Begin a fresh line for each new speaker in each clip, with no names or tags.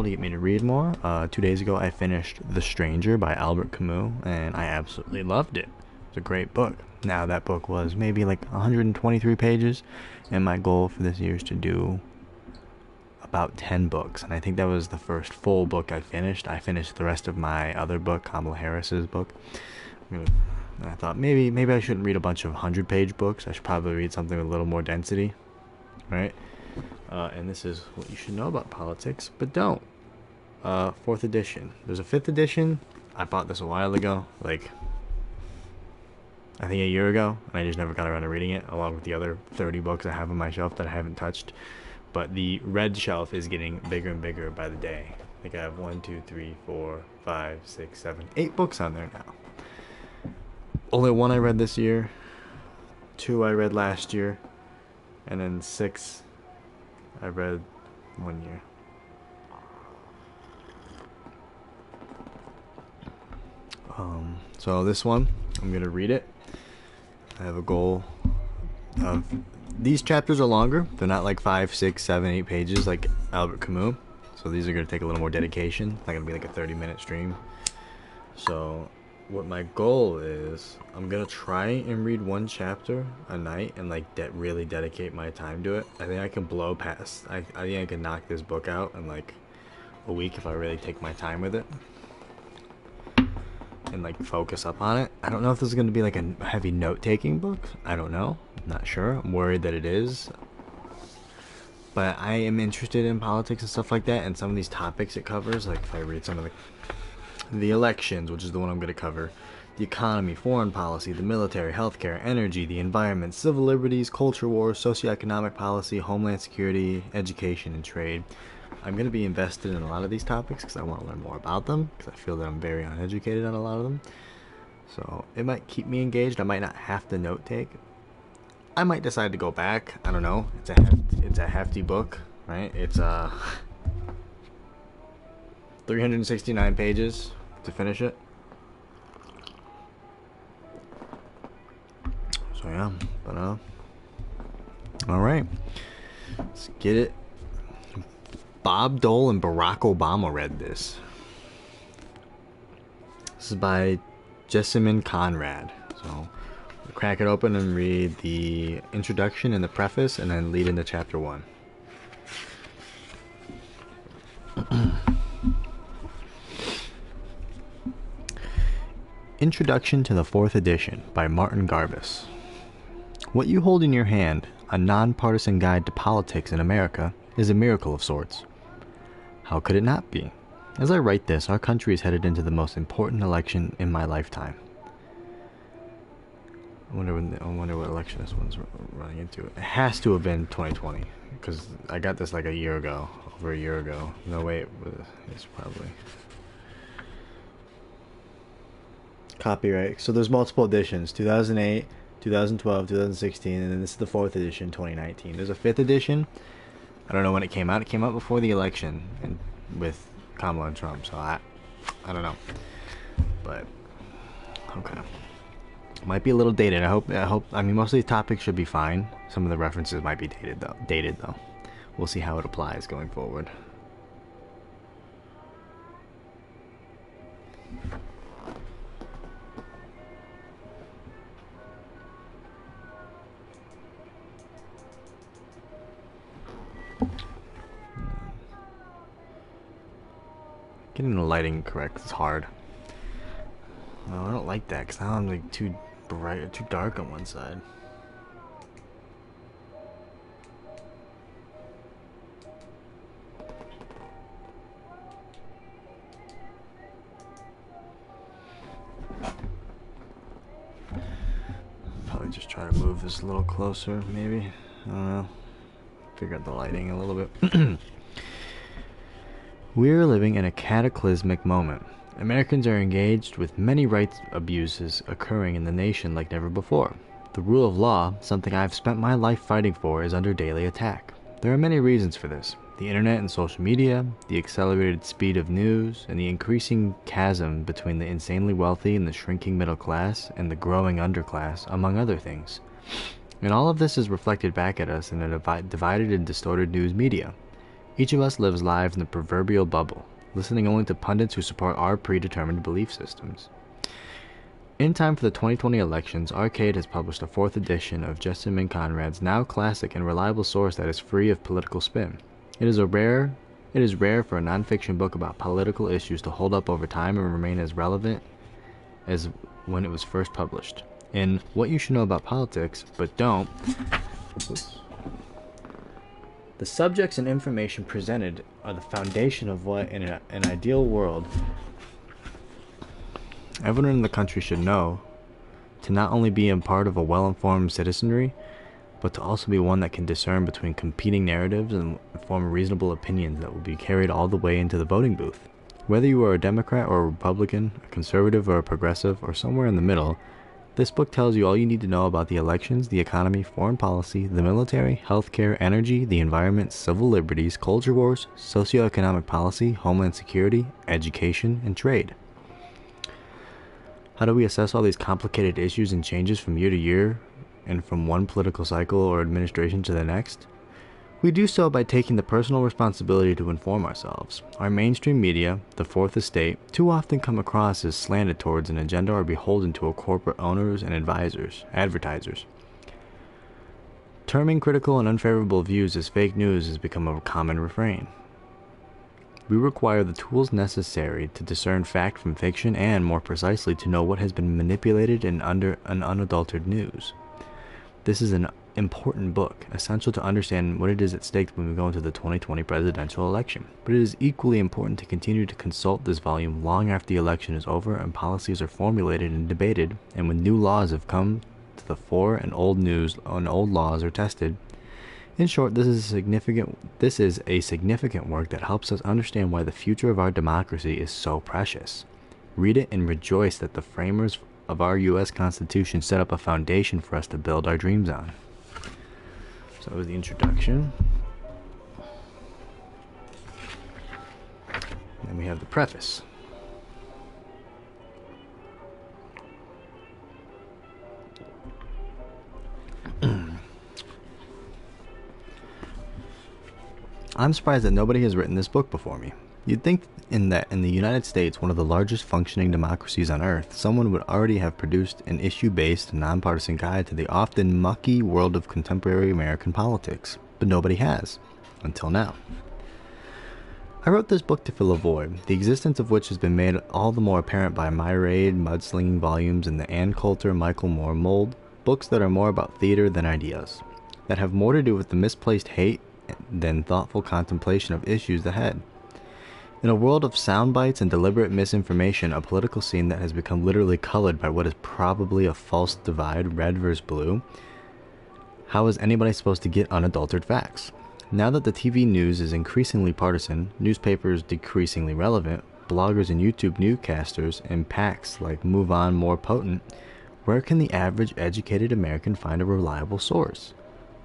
to get me to read more. 2 days ago, I finished The Stranger by Albert Camus, and I absolutely loved it. It's a great book. Now, that book was maybe like 123 pages, and my goal for this year is to do about 10 books, and I think that was the first full book I finished. I finished the rest of my other book, Kamala Harris's book. I thought maybe I shouldn't read a bunch of 100-page books. I should probably read something with a little more density, right? And this is what you should know about politics, but don't. Fourth edition. There's a fifth edition. I bought this a while ago, like I think a year ago, and I just never got around to reading it, along with the other 30 books I have on my shelf that I haven't touched. But the red shelf is getting bigger and bigger by the day. I think I have 1, 2, 3, 4, 5, 6, 7, 8 books on there now. Only 1 I read this year, 2 I read last year, and then 6 I read 1 year. So this one, I'm gonna read it. I have a goal of, these chapters are longer. They're not like 5, 6, 7, 8 pages like Albert Camus. So these are gonna take a little more dedication. It's not gonna be like a 30-minute stream. So what my goal is, I'm gonna try and read 1 chapter a night and like really dedicate my time to it. I think I can blow past. I think I can knock this book out in like a week if I really take my time with it and like focus up on it. I don't know if this is gonna be like a heavy note-taking book. I don't know. I'm not sure. I'm worried that it is. But I am interested in politics and stuff like that, and some of these topics it covers. Like if I read some of the elections, which is the one I'm going to cover, the economy, foreign policy, the military, healthcare, energy, the environment, civil liberties, culture wars, socioeconomic policy, homeland security, education, and trade. I'm going to be invested in a lot of these topics because I want to learn more about them, because I feel that I'm very uneducated on a lot of them. So it might keep me engaged. I might not have to note take. I might decide to go back. I don't know. It's a hefty book, right? It's 369 pages to finish it. So yeah, but all right, let's get it. Bob Dole and Barack Obama read this. This is by Jessamyn Conrad. So we'll crack it open and read the introduction and the preface, and then lead into chapter 1. Introduction to the 4th edition by Martin Garbus. What you hold in your hand, a nonpartisan guide to politics in America, is a miracle of sorts. How could it not be? As I write this, our country is headed into the most important election in my lifetime. I wonder what election this one's running into. It has to have been 2020, because I got this like over a year ago. No way, it's probably copyright. So there's multiple editions: 2008, 2012, 2016, and then this is the 4th edition, 2019. There's a 5th edition. I don't know when it came out. It came out before the election and with Kamala and Trump, so I don't know. But okay. Might be a little dated. I mean, most of these topics should be fine. Some of the references might be dated though. We'll see how it applies going forward. Getting the lighting correct is hard. No, I don't like that because now I'm like too bright, too dark on one side. Probably just try to move this a little closer, maybe. I don't know. Figure out the lighting a little bit. We're living in a cataclysmic moment. Americans are engaged with many rights abuses occurring in the nation like never before. The rule of law, something I've spent my life fighting for, is under daily attack. There are many reasons for this. The internet and social media, the accelerated speed of news, and the increasing chasm between the insanely wealthy and the shrinking middle class and the growing underclass, among other things. And all of this is reflected back at us in a divided and distorted news media. Each of us lives lives in the proverbial bubble, listening only to pundits who support our predetermined belief systems. In time for the 2020 elections, Arcade has published a 4th edition of Jessamyn Conrad's now classic and reliable source that is free of political spin. It is rare for a nonfiction book about political issues to hold up over time and remain as relevant as when it was first published. In What You Should Know About Politics, But Don't, the subjects and information presented are the foundation of what, in an ideal world, everyone in the country should know to not only be a part of a well-informed citizenry, but to also be one that can discern between competing narratives and form reasonable opinions that will be carried all the way into the voting booth. Whether you are a Democrat or a Republican, a conservative or a progressive, or somewhere in the middle, this book tells you all you need to know about the elections, the economy, foreign policy, the military, healthcare, energy, the environment, civil liberties, culture wars, socioeconomic policy, homeland security, education, and trade. How do we assess all these complicated issues and changes from year to year and from one political cycle or administration to the next? We do so by taking the personal responsibility to inform ourselves. Our mainstream media, the Fourth Estate, too often come across as slanted towards an agenda or beholden to corporate owners and advertisers. Terming critical and unfavorable views as fake news has become a common refrain. We require the tools necessary to discern fact from fiction and, more precisely, to know what has been manipulated in unadulterated news. This is an important book, essential to understand what it is at stake when we go into the 2020 presidential election. But it is equally important to continue to consult this volume long after the election is over and policies are formulated and debated, and when new laws have come to the fore and old laws are tested. In short, this is a significant work that helps us understand why the future of our democracy is so precious. Read it and rejoice that the framers of our U.S. Constitution set up a foundation for us to build our dreams on. So that was the introduction. Then we have the preface. I'm surprised that nobody has written this book before me. You'd think in the United States, one of the largest functioning democracies on earth, someone would already have produced an issue-based, nonpartisan guide to the often mucky world of contemporary American politics, but nobody has, until now. I wrote this book to fill a void, the existence of which has been made all the more apparent by myriad mudslinging volumes in the Ann Coulter, Michael Moore mold, books that are more about theater than ideas, that have more to do with the misplaced hate than thoughtful contemplation of issues ahead. In a world of sound bites and deliberate misinformation, a political scene that has become literally colored by what is probably a false divide, red versus blue, how is anybody supposed to get unadulterated facts? Now that the TV news is increasingly partisan, newspapers decreasingly relevant, bloggers and YouTube newscasters and PACs like Move On more potent, where can the average educated American find a reliable source?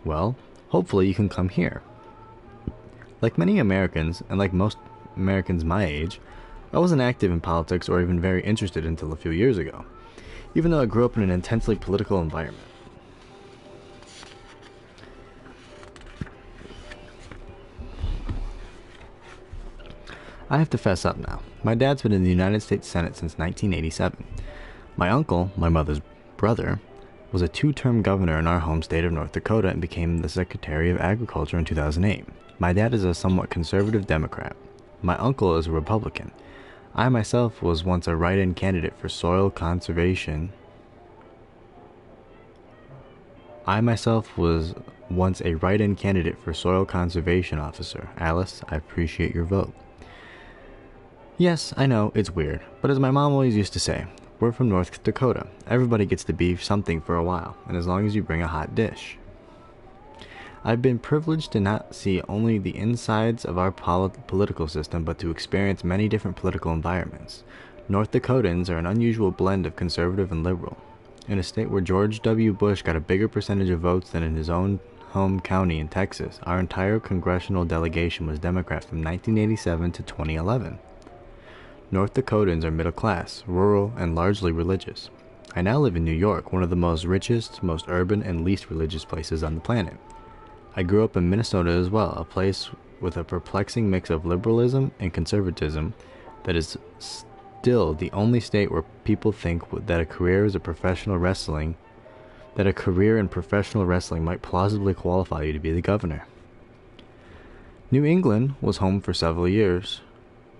Well, hopefully you can come here. Like many Americans, and like most Americans my age, I wasn't active in politics or even very interested until a few years ago, even though I grew up in an intensely political environment. I have to fess up now. My dad's been in the United States Senate since 1987. My uncle, my mother's brother, was a 2-term governor in our home state of North Dakota and became the Secretary of Agriculture in 2008. My dad is a somewhat conservative Democrat. My uncle is a Republican. I myself was once a write-in candidate for soil conservation. Officer. Alice, I appreciate your vote. Yes, I know, it's weird, but as my mom always used to say, we're from North Dakota. Everybody gets to be something for a while, and as long as you bring a hot dish. I've been privileged to not see only the insides of our political system, but to experience many different political environments. North Dakotans are an unusual blend of conservative and liberal. In a state where George W. Bush got a bigger percentage of votes than in his own home county in Texas, our entire congressional delegation was Democrat from 1987 to 2011. North Dakotans are middle class, rural, and largely religious. I now live in New York, one of the most richest, most urban, and least religious places on the planet. I grew up in Minnesota as well, a place with a perplexing mix of liberalism and conservatism that is still the only state where people think that a career in professional wrestling might plausibly qualify you to be the governor. New England was home for several years,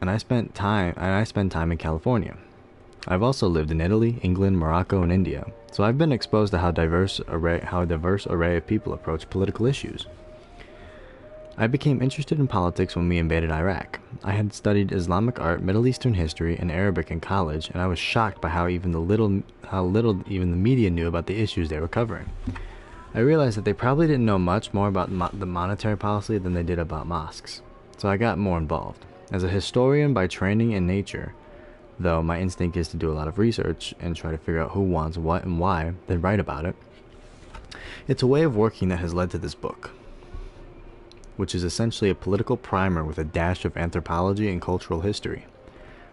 and I spend time in California. I've also lived in Italy, England, Morocco, and India, so I've been exposed to how diverse array of people approach political issues. I became interested in politics when we invaded Iraq. I had studied Islamic art, Middle Eastern history, and Arabic in college, and I was shocked by how little even the media knew about the issues they were covering. I realized that they probably didn't know much more about the monetary policy than they did about mosques, so I got more involved. As a historian by training and nature, though my instinct is to do a lot of research and try to figure out who wants what and why, then write about it, it's a way of working that has led to this book, which is essentially a political primer with a dash of anthropology and cultural history.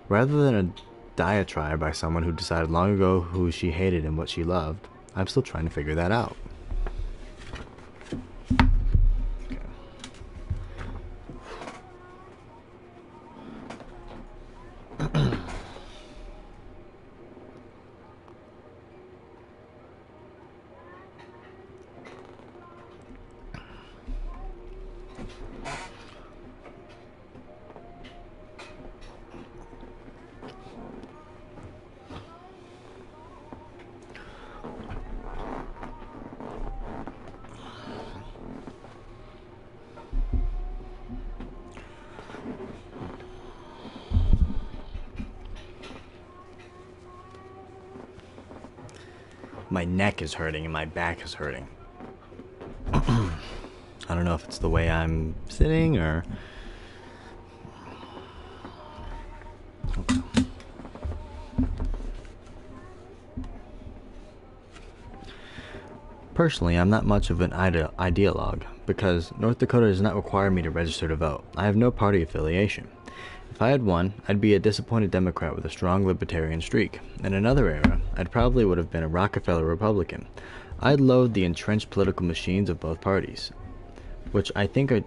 Rather than a diatribe by someone who decided long ago who she hated and what she loved, I'm still trying to figure that out. My neck is hurting and my back is hurting. I don't know if it's the way I'm sitting or... Okay. Personally, I'm not much of an ideologue because North Dakota does not require me to register to vote. I have no party affiliation. If I had one, I'd be a disappointed Democrat with a strong libertarian streak. In another era, I'd probably would have been a Rockefeller Republican. I'd loathe the entrenched political machines of both parties, which I think are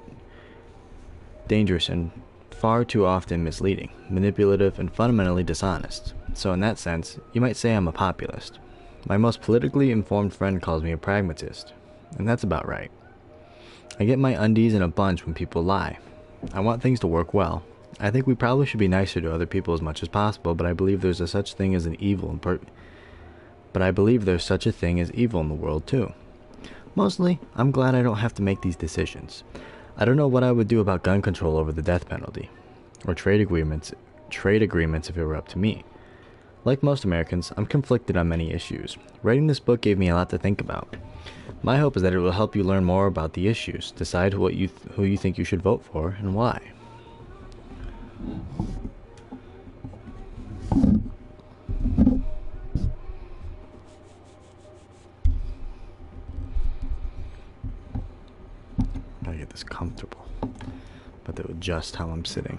dangerous and far too often misleading, manipulative, and fundamentally dishonest. So in that sense, you might say I'm a populist. My most politically informed friend calls me a pragmatist, and that's about right. I get my undies in a bunch when people lie. I want things to work well. I think we probably should be nicer to other people as much as possible, but I believe there's such a thing as evil in the world too. Mostly, I'm glad I don't have to make these decisions. I don't know what I would do about gun control over the death penalty, or trade agreements if it were up to me. Like most Americans, I'm conflicted on many issues. Writing this book gave me a lot to think about. My hope is that it will help you learn more about the issues, decide who you think you should vote for, and why. Gotta get this comfortable, but to adjust how I'm sitting.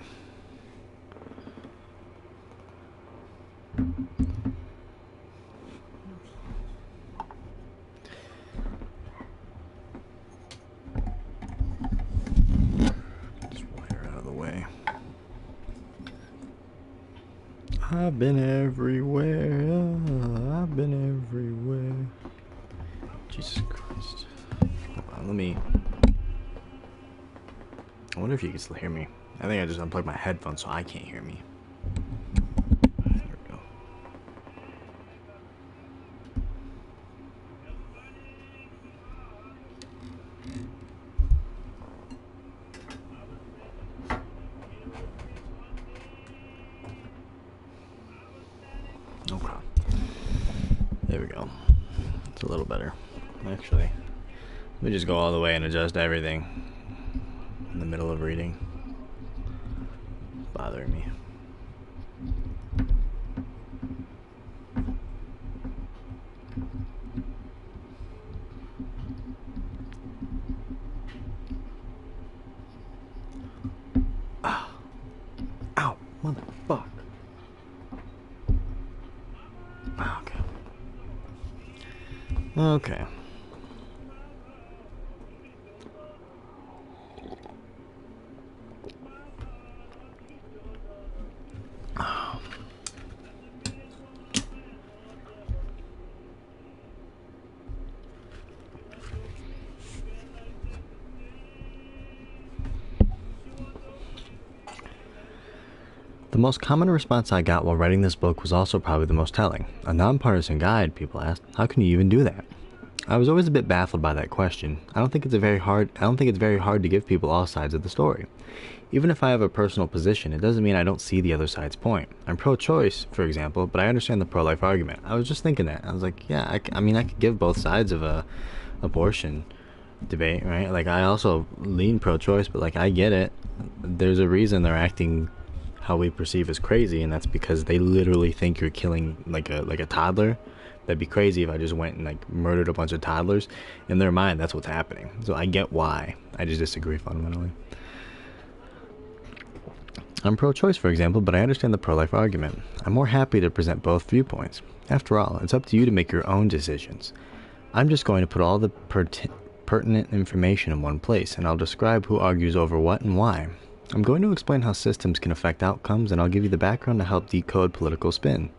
I've been everywhere. Jesus Christ. Hold on, I wonder if you can still hear me. I think I just unplugged my headphones so I can't hear me. There we go. Okay. There we go. It's a little better. Actually, let me just go all the way and adjust everything in the middle of reading. It's bothering me. Ah. Ow, motherfucker. Okay. Okay. The most common response I got while writing this book was also probably the most telling. A nonpartisan guide, people asked, how can you even do that? I was always a bit baffled by that question. I don't think it's very hard to give people all sides of the story. Even if I have a personal position, it doesn't mean I don't see the other side's point. I'm pro-choice, for example, but I understand the pro-life argument. I was just thinking that. I was like, yeah, I mean, I could give both sides of a abortion debate, right? Like, I also lean pro-choice, but like, I get it. There's a reason they're acting how we perceive as crazy, and that's because they literally think you're killing like a toddler. That'd be crazy if I just went and like murdered a bunch of toddlers. In their mind, that's what's happening. So I get why. I just disagree fundamentally. I'm pro-choice, for example, but I understand the pro-life argument. I'm more happy to present both viewpoints. After all, it's up to you to make your own decisions. I'm just going to put all the pertinent information in one place, and I'll describe who argues over what and why. I'm going to explain how systems can affect outcomes, and I'll give you the background to help decode political spin.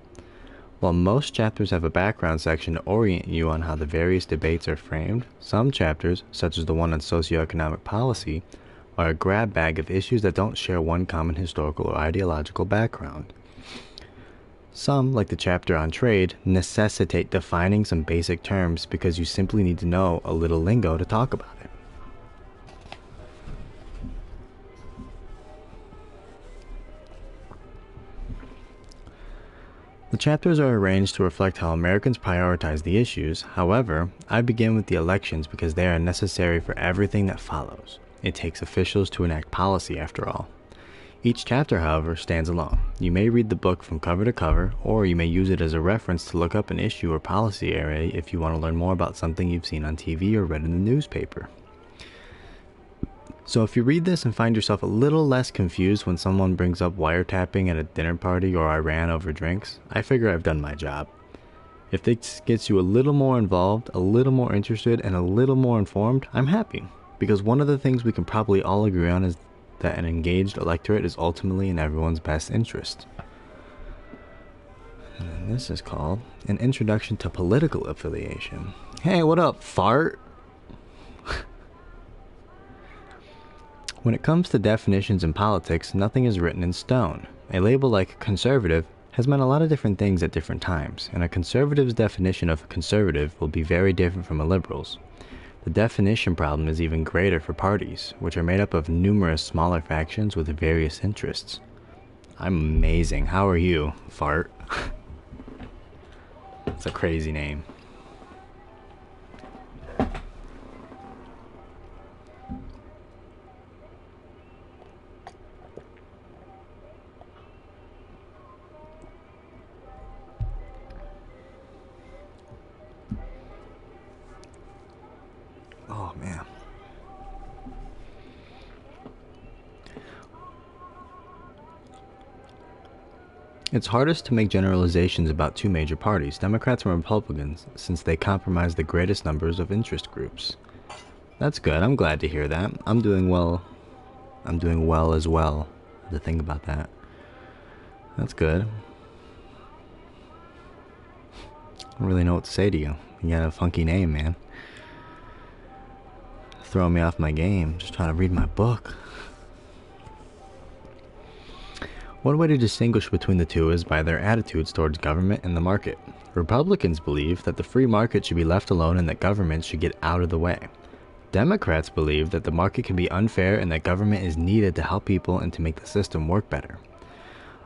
While most chapters have a background section to orient you on how the various debates are framed, some chapters, such as the one on socioeconomic policy, are a grab bag of issues that don't share one common historical or ideological background. Some, like the chapter on trade, necessitate defining some basic terms because you simply need to know a little lingo to talk about it. The chapters are arranged to reflect how Americans prioritize the issues. However, I begin with the elections because they are necessary for everything that follows. It takes officials to enact policy, after all. Each chapter, however, stands alone. You may read the book from cover to cover, or you may use it as a reference to look up an issue or policy area if you want to learn more about something you've seen on TV or read in the newspaper. So if you read this and find yourself a little less confused when someone brings up wiretapping at a dinner party or Iran over drinks, I figure I've done my job. If this gets you a little more involved, a little more interested, and a little more informed, I'm happy. Because one of the things we can probably all agree on is that an engaged electorate is ultimately in everyone's best interest. And this is called An Introduction to Political Affiliation. Hey, what up, fart? When it comes to definitions in politics, nothing is written in stone. A label like conservative has meant a lot of different things at different times, and a conservative's definition of a conservative will be very different from a liberal's. The definition problem is even greater for parties, which are made up of numerous smaller factions with various interests. I'm amazing. How are you, fart? It's a crazy name. Oh, man. It's hardest to make generalizations about two major parties, Democrats and Republicans, since they comprise the greatest numbers of interest groups. That's good. I'm glad to hear that. I'm doing well. I'm doing well as well. The thing about that. That's good. I don't really know what to say to you. You got a funky name, man. Throwing me off my game, just trying to read my book. One way to distinguish between the two is by their attitudes towards government and the market. Republicans believe that the free market should be left alone and that government should get out of the way. Democrats believe that the market can be unfair and that government is needed to help people and to make the system work better.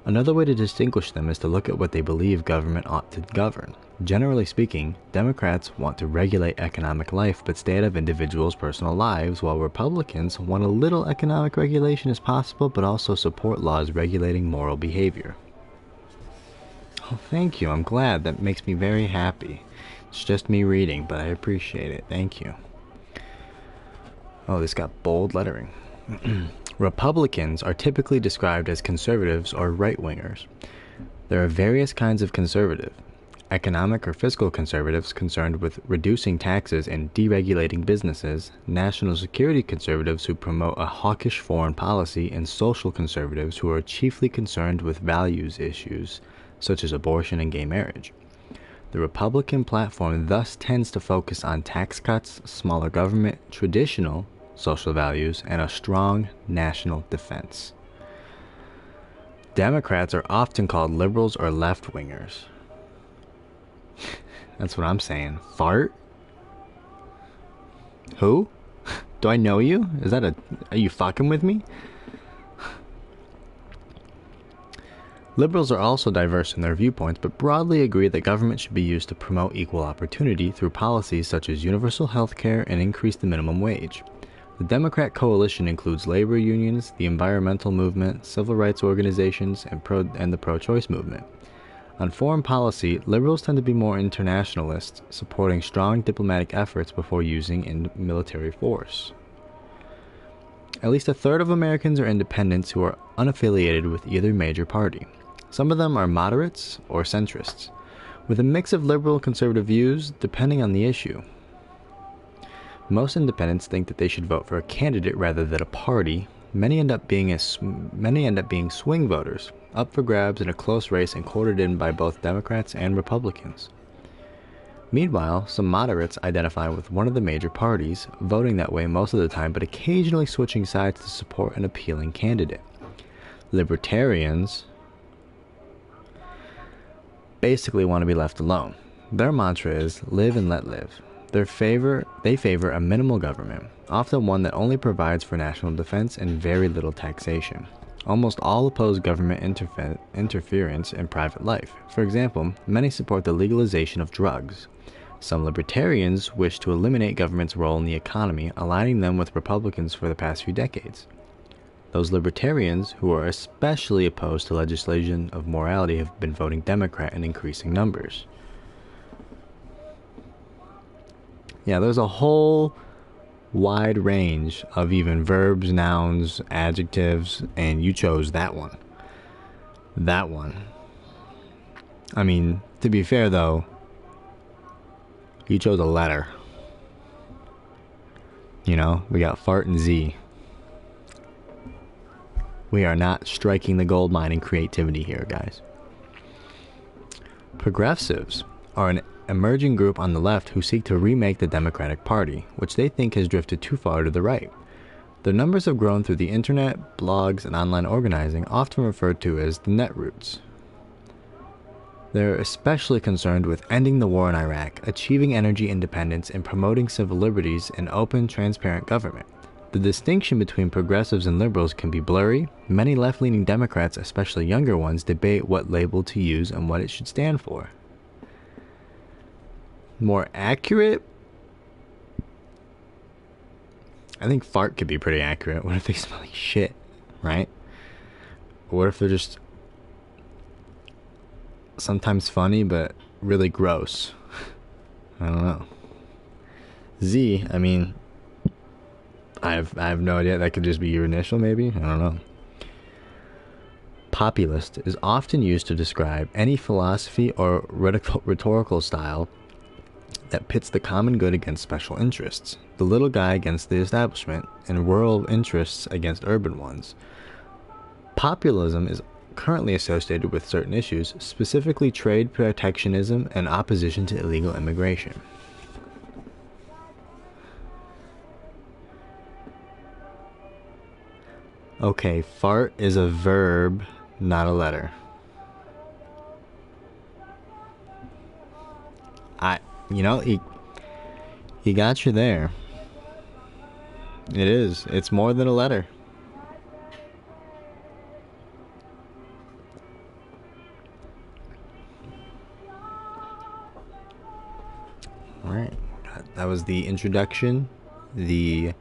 Another way to distinguish them is to look at what they believe government ought to govern. Generally speaking, Democrats want to regulate economic life but stay out of individuals' personal lives, while Republicans want a little economic regulation as possible but also support laws regulating moral behavior. Oh, thank you. I'm glad. That makes me very happy. It's just me reading, but I appreciate it. Thank you. Oh, this got bold lettering. Republicans are typically described as conservatives or right-wingers. There are various kinds of conservative. Economic or fiscal conservatives concerned with reducing taxes and deregulating businesses, national security conservatives who promote a hawkish foreign policy, and social conservatives who are chiefly concerned with values issues, such as abortion and gay marriage. The Republican platform thus tends to focus on tax cuts, smaller government, traditional social values, and a strong national defense. Democrats are often called liberals or left-wingers. That's what I'm saying. Fart? Who? Do I know you? Are you fucking with me? Liberals are also diverse in their viewpoints, but broadly agree that government should be used to promote equal opportunity through policies such as universal health care and increase the minimum wage. The Democrat coalition includes labor unions, the environmental movement, civil rights organizations, and the pro-choice movement. On foreign policy, liberals tend to be more internationalist, supporting strong diplomatic efforts before using military force. At least a third of Americans are independents who are unaffiliated with either major party. Some of them are moderates or centrists, with a mix of liberal and conservative views depending on the issue. Most independents think that they should vote for a candidate rather than a party. Many end up being swing voters, up for grabs in a close race and courted in by both Democrats and Republicans. Meanwhile, some moderates identify with one of the major parties, voting that way most of the time, but occasionally switching sides to support an appealing candidate. Libertarians basically want to be left alone. Their mantra is live and let live. They favor a minimal government, often one that only provides for national defense and very little taxation. Almost all oppose government interference in private life. For example, many support the legalization of drugs. Some libertarians wish to eliminate government's role in the economy, aligning them with Republicans for the past few decades. Those libertarians who are especially opposed to legislation of morality have been voting Democrat in increasing numbers. Yeah, there's a whole wide range of even verbs, nouns, adjectives, and you chose that one. That one. I mean, to be fair though, you chose a letter. You know, we got fart and Z. We are not striking the gold mine in creativity here, guys. Progressives are an emerging group on the left who seek to remake the Democratic Party, which they think has drifted too far to the right. Their numbers have grown through the internet, blogs, and online organizing, often referred to as the netroots. They're especially concerned with ending the war in Iraq, achieving energy independence, and promoting civil liberties and open, transparent government. The distinction between progressives and liberals can be blurry. Many left-leaning Democrats, especially younger ones, debate what label to use and what it should stand for. More accurate? I think fart could be pretty accurate. What if they smell like shit, right? What if they're just sometimes funny but really gross? I don't know. Z, I mean, I have no idea. That could just be your initial, maybe? I don't know. Populist is often used to describe any philosophy or rhetorical style that pits the common good against special interests, the little guy against the establishment, and rural interests against urban ones. Populism is currently associated with certain issues, specifically trade protectionism and opposition to illegal immigration. Okay, fart is a verb, not a letter. He got you there. It is. It's more than a letter. Alright. That was the introduction, the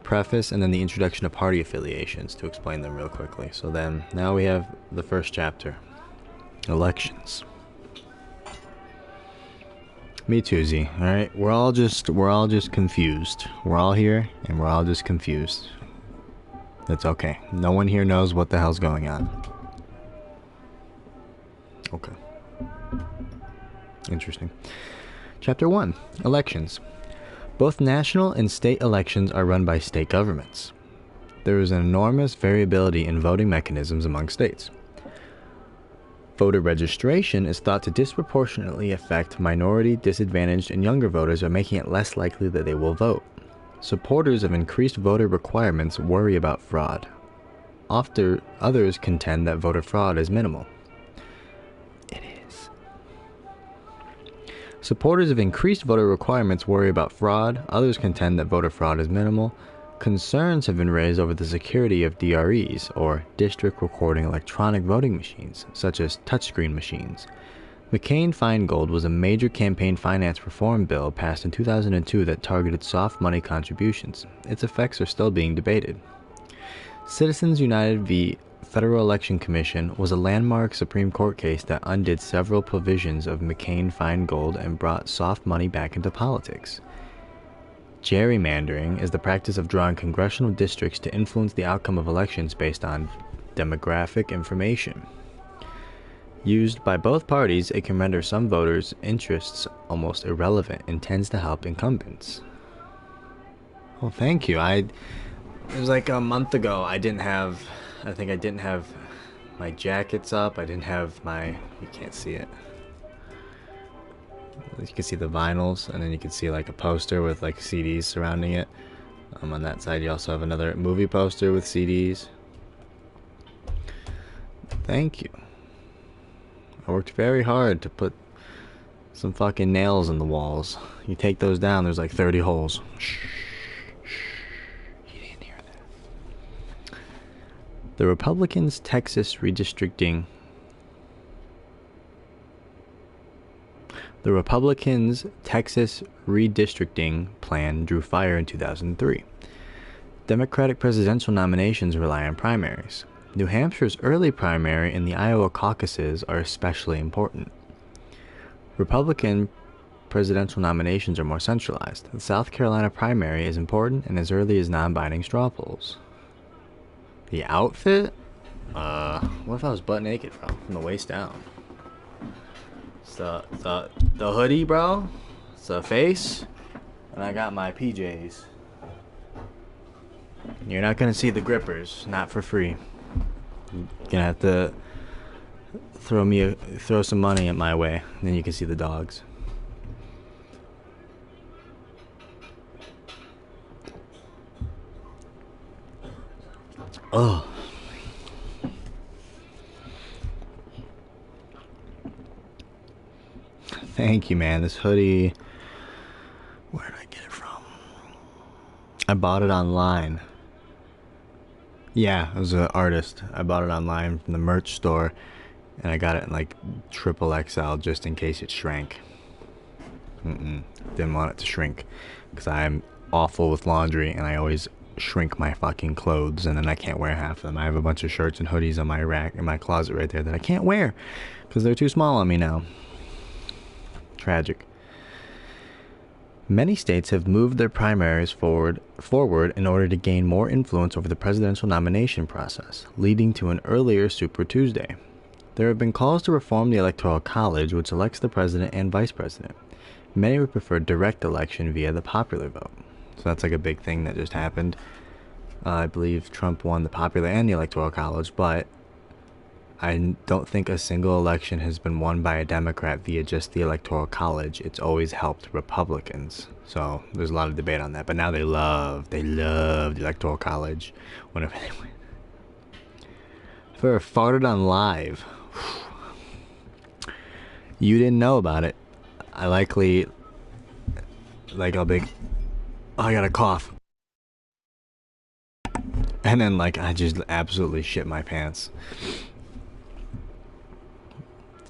preface, and then the introduction of party affiliations to explain them real quickly. So then, now we have the first chapter. Elections. Me too, Z. Alright, we're all just confused. We're all here, and we're all just confused. That's okay. No one here knows what the hell's going on. Okay. Interesting. Chapter 1. Elections. Both national and state elections are run by state governments. There is an enormous variability in voting mechanisms among states. Voter registration is thought to disproportionately affect minority, disadvantaged, and younger voters by making it less likely that they will vote. Supporters of increased voter requirements worry about fraud. After others contend that voter fraud is minimal. It is. Supporters of increased voter requirements worry about fraud. Others contend that voter fraud is minimal. Concerns have been raised over the security of DREs, or district recording electronic voting machines, such as touchscreen machines. McCain-Feingold was a major campaign finance reform bill passed in 2002 that targeted soft money contributions. Its effects are still being debated. Citizens United v. Federal Election Commission was a landmark Supreme Court case that undid several provisions of McCain-Feingold and brought soft money back into politics. Gerrymandering is the practice of drawing congressional districts to influence the outcome of elections based on demographic information. Used by both parties, it can render some voters' interests almost irrelevant and tends to help incumbents. Well, thank you. It was like a month ago. I didn't have my jackets up. I didn't have you can't see it. You can see the vinyls, and then you can see like a poster with like CDs surrounding it. On that side, you also have another movie poster with CDs. Thank you. I worked very hard to put some fucking nails in the walls. You take those down, there's like 30 holes. Shh. You didn't hear that. The Republicans' Texas redistricting plan drew fire in 2003. Democratic presidential nominations rely on primaries. New Hampshire's early primary and the Iowa caucuses are especially important. Republican presidential nominations are more centralized. The South Carolina primary is important and as early as non-binding straw polls. The outfit? What if I was butt naked, from the waist down? It's the hoodie, bro. It's the face. And I got my PJs. You're not gonna see the grippers, not for free. You're gonna have to throw some money at my way, and then you can see the dogs. Oh. Thank you, man. This hoodie, where did I get it from? I bought it online. Yeah, it was an artist. I bought it online from the merch store, and I got it in like XXL just in case it shrank. Didn't want it to shrink, because I'm awful with laundry, and I always shrink my fucking clothes, and then I can't wear half of them. I have a bunch of shirts and hoodies on my rack in my closet right there that I can't wear, because they're too small on me now. Tragic. Many states have moved their primaries forward in order to gain more influence over the presidential nomination process, leading to an earlier Super Tuesday. There have been calls to reform the Electoral College, which elects the president and vice president. Many would prefer direct election via the popular vote. So that's like a big thing that just happened. I believe Trump won the popular and the Electoral College, but I don't think a single election has been won by a Democrat via just the Electoral College. It's always helped Republicans. So there's a lot of debate on that. But now they love the Electoral College whenever they win. If I ever farted on live, you didn't know about it. I likely, I'll be, I got a cough. And then, I just absolutely shit my pants.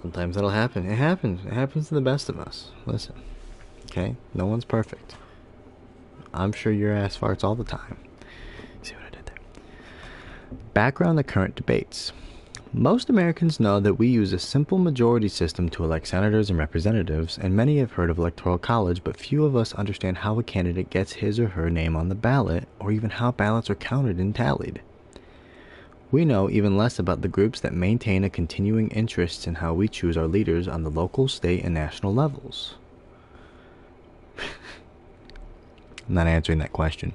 Sometimes that'll happen. It happens. It happens to the best of us. Listen, okay? No one's perfect. I'm sure your ass farts all the time. See what I did there? Background the current debates. Most Americans know that we use a simple majority system to elect senators and representatives, and many have heard of Electoral College, but few of us understand how a candidate gets his or her name on the ballot, or even how ballots are counted and tallied. We know even less about the groups that maintain a continuing interest in how we choose our leaders on the local, state, and national levels. I'm not answering that question.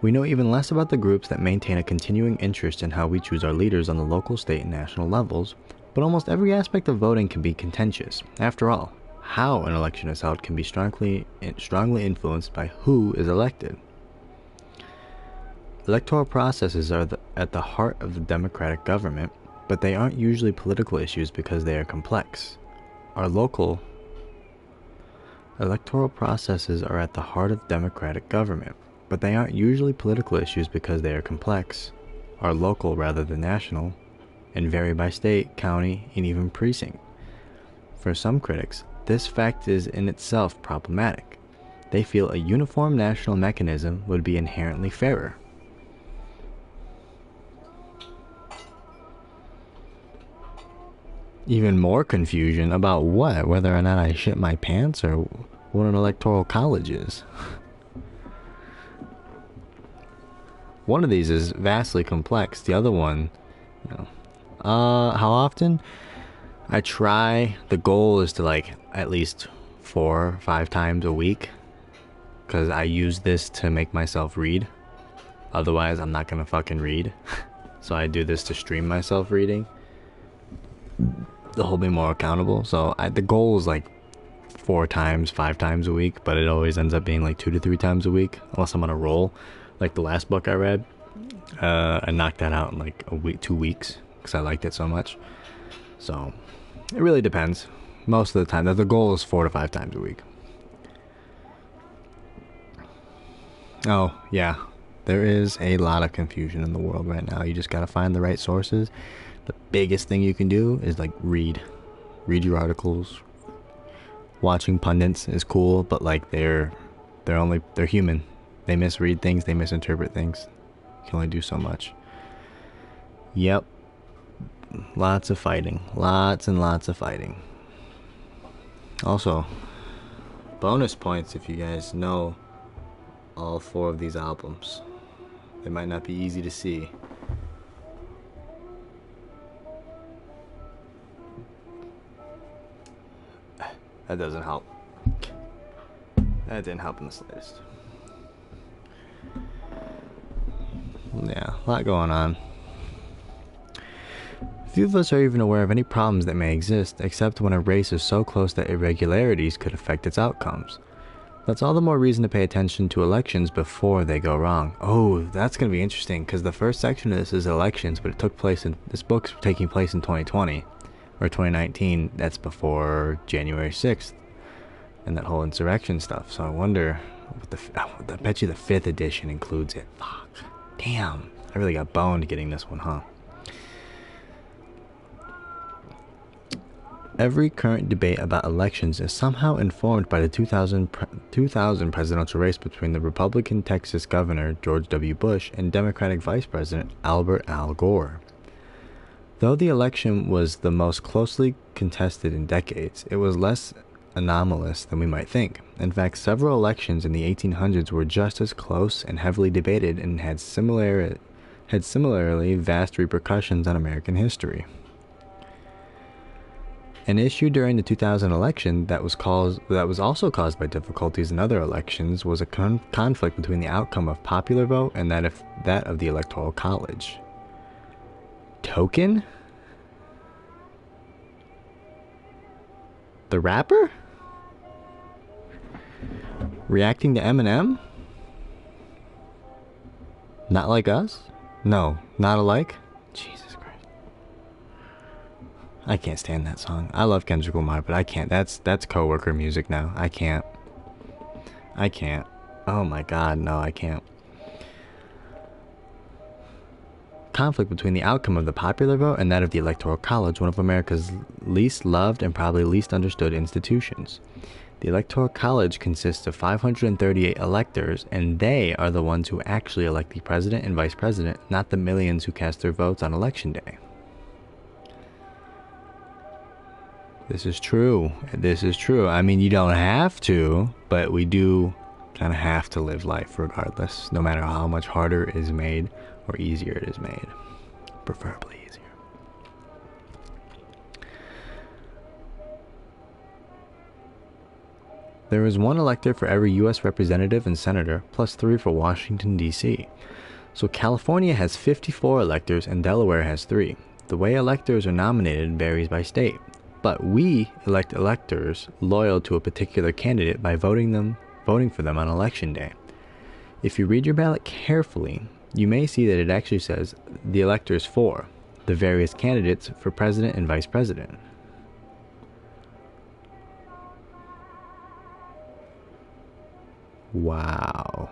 We know even less about the groups that maintain a continuing interest in how we choose our leaders on the local, state, and national levels. But almost every aspect of voting can be contentious. After all, how an election is held can be strongly influenced by who is elected. Electoral processes are at the heart of the democratic government, but they aren't usually political issues because they are complex. Electoral processes are at the heart of democratic government, but they aren't usually political issues because they are complex, are local rather than national, and vary by state, county, and even precinct. For some critics, this fact is in itself problematic. They feel a uniform national mechanism would be inherently fairer. Even more confusion about what? Whether or not I shit my pants or what an electoral college is. One of these is vastly complex. The other one, how often? I try. The goal is to at least 4 or 5 times a week, because I use this to make myself read. Otherwise, I'm not gonna fucking read. So I do this to stream myself reading, to hold me more accountable. So the goal is 4 times, 5 times a week, but it always ends up being 2 to 3 times a week, unless I'm on a roll. Like the last book I read, I knocked that out in a week, 2 weeks, because I liked it so much. So it really depends. Most of the time, the goal is 4 to 5 times a week. Oh yeah, there is a lot of confusion in the world right now. You just gotta find the right sources. The biggest thing you can do is read your articles. Watching pundits is cool, but they're human. They misread things, they misinterpret things. You can only do so much. Yep. Lots of fighting. Lots and lots of fighting. Also, bonus points if you guys know all 4 of these albums. They might not be easy to see. That doesn't help. That didn't help in the slightest. Yeah, a lot going on. Few of us are even aware of any problems that may exist, except when a race is so close that irregularities could affect its outcomes. That's all the more reason to pay attention to elections before they go wrong. Oh, that's going to be interesting, because the first section of this is elections, but this book's taking place in 2020, or 2019, that's before January 6th, and that whole insurrection stuff. So I wonder, I bet you the 5th edition includes it. Fuck. Damn, I really got boned getting this one, huh? Every current debate about elections is somehow informed by the 2000 presidential race between the Republican Texas Governor George W. Bush and Democratic Vice President Albert Al Gore. Though the election was the most closely contested in decades, it was less anomalous than we might think. In fact, several elections in the 1800s were just as close and heavily debated and had similarly vast repercussions on American history. An issue during the 2000 election that was also caused by difficulties in other elections was a conflict between the outcome of popular vote and that of the Electoral College. Token? The rapper? Reacting to Eminem? Not Like Us? No, Not Alike? Jesus Christ. I can't stand that song. I love Kendrick Lamar, but I can't. That's coworker music now. I can't. Oh my god, no, I can't. Conflict between the outcome of the popular vote and that of the Electoral College, one of America's least loved and probably least understood institutions. The Electoral College consists of 538 electors, and they are the ones who actually elect the president and vice president, not the millions who cast their votes on election day. This is true. I mean, you don't have to, but we do kind of have to live life regardless, no matter how much harder it is made or easier it is made. Preferably easier. There is 1 elector for every U.S. representative and senator, plus 3 for Washington, D.C. So California has 54 electors and Delaware has 3. The way electors are nominated varies by state, but we elect electors loyal to a particular candidate by voting for them on election day. If you read your ballot carefully, you may see that it actually says the electors for the various candidates for president and vice president. Wow.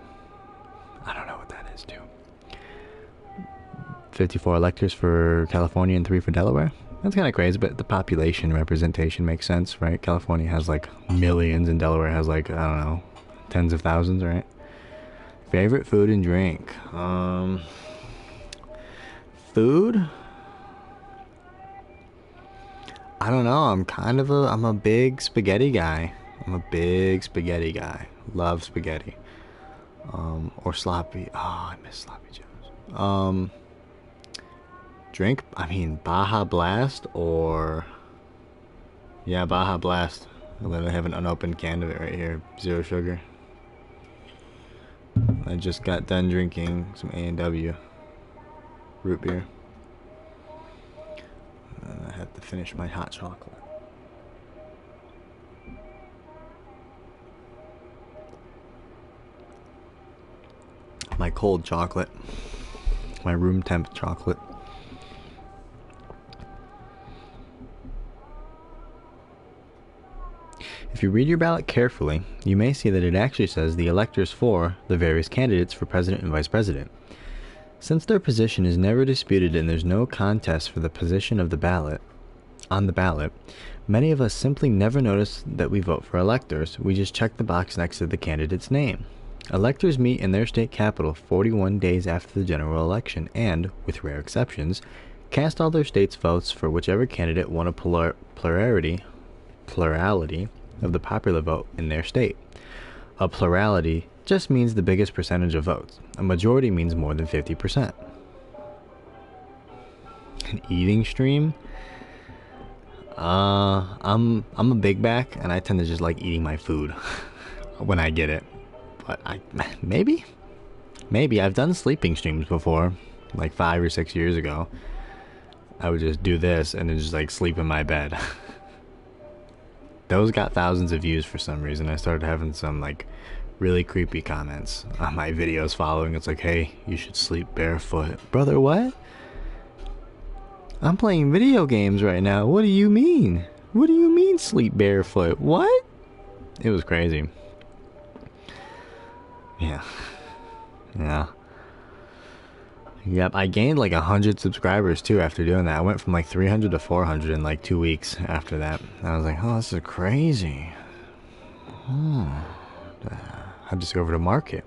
I don't know what that is, too. 54 electors for California and 3 for Delaware. That's kind of crazy, but the population representation makes sense, right? California has like millions and Delaware has like, I don't know, tens of thousands, right? Favorite food and drink. Food? I don't know. I'm a big spaghetti guy. Love spaghetti. Or sloppy. Oh, I miss sloppy joes. Drink, I mean, Baja Blast or... Yeah, Baja Blast. I literally have an unopened can of it right here. 0 sugar. I just got done drinking some A&W root beer. And I have to finish my hot chocolate. My cold chocolate. My room temp chocolate. If you read your ballot carefully, you may see that it actually says the electors for the various candidates for president and vice president. Since their position is never disputed and there's no contest for the position of the ballot, many of us simply never notice that we vote for electors. We just check the box next to the candidate's name. Electors meet in their state capital 41 days after the general election and, with rare exceptions, cast all their state's votes for whichever candidate won a plurality of the popular vote in their state. A plurality just means the biggest percentage of votes. A majority means more than 50%. An eating stream? I'm a big back, and I tend to just like eating my food when I get it. But maybe I've done sleeping streams before, like 5 or 6 years ago. I would just do this and then just like sleep in my bed. Those got thousands of views for some reason. I started having some like really creepy comments on my videos following. It's like, hey, you should sleep barefoot. Brother, what? I'm playing video games right now. What do you mean? What do you mean sleep barefoot? What? It was crazy. Yeah. Yep, I gained like 100 subscribers too after doing that. I went from like 300 to 400 in like 2 weeks after that. I was like, oh, this is crazy. I just go over to market.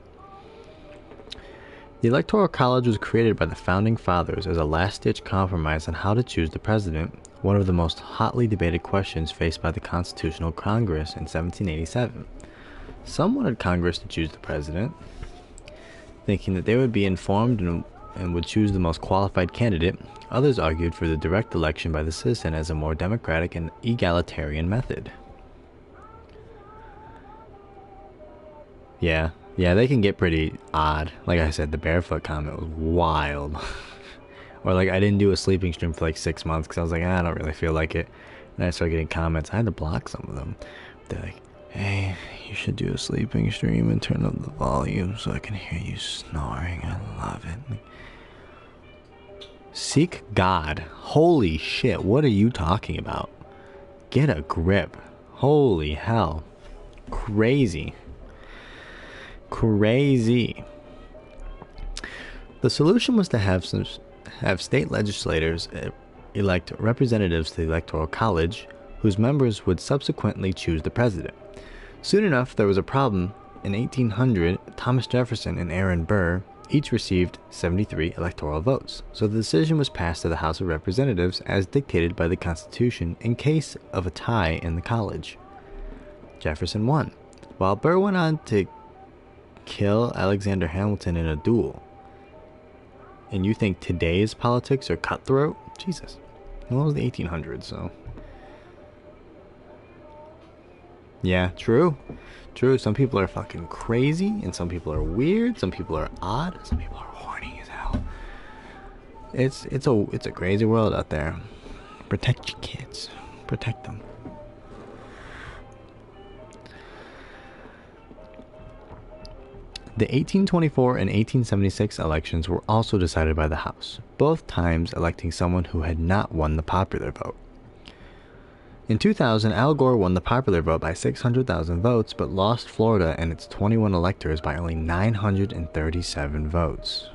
The Electoral College was created by the Founding Fathers as a last-ditch compromise on how to choose the president, one of the most hotly debated questions faced by the Constitutional Congress in 1787. Some wanted Congress to choose the president, thinking that they would be informed and would choose the most qualified candidate. Others argued for the direct election by the citizen as a more democratic and egalitarian method. Yeah, they can get pretty odd. Like I said, the barefoot comment was wild. Or like I didn't do a sleeping stream for like 6 months because I was like, I don't really feel like it. And I started getting comments. I had to block some of them. They're like, hey, you should do a sleeping stream and turn up the volume so I can hear you snoring. I love it. Like, seek God. Holy shit, what are you talking about? Get a grip. Holy hell. Crazy. The solution was to have state legislators elect representatives to the Electoral College, whose members would subsequently choose the president. Soon enough, there was a problem. In 1800, Thomas Jefferson and Aaron Burr each received 73 electoral votes, so the decision was passed to the House of Representatives as dictated by the Constitution in case of a tie in the college. Jefferson won, while Burr went on to kill Alexander Hamilton in a duel. And you think today's politics are cutthroat? Jesus. Well, it was the 1800s, so... Yeah, true. Some people are fucking crazy, and some people are weird, some people are odd, some people are horny as hell. It's a crazy world out there. Protect your kids. Protect them. The 1824 and 1876 elections were also decided by the House, both times electing someone who had not won the popular vote. In 2000, Al Gore won the popular vote by 600,000 votes, but lost Florida and its 21 electors by only 937 votes.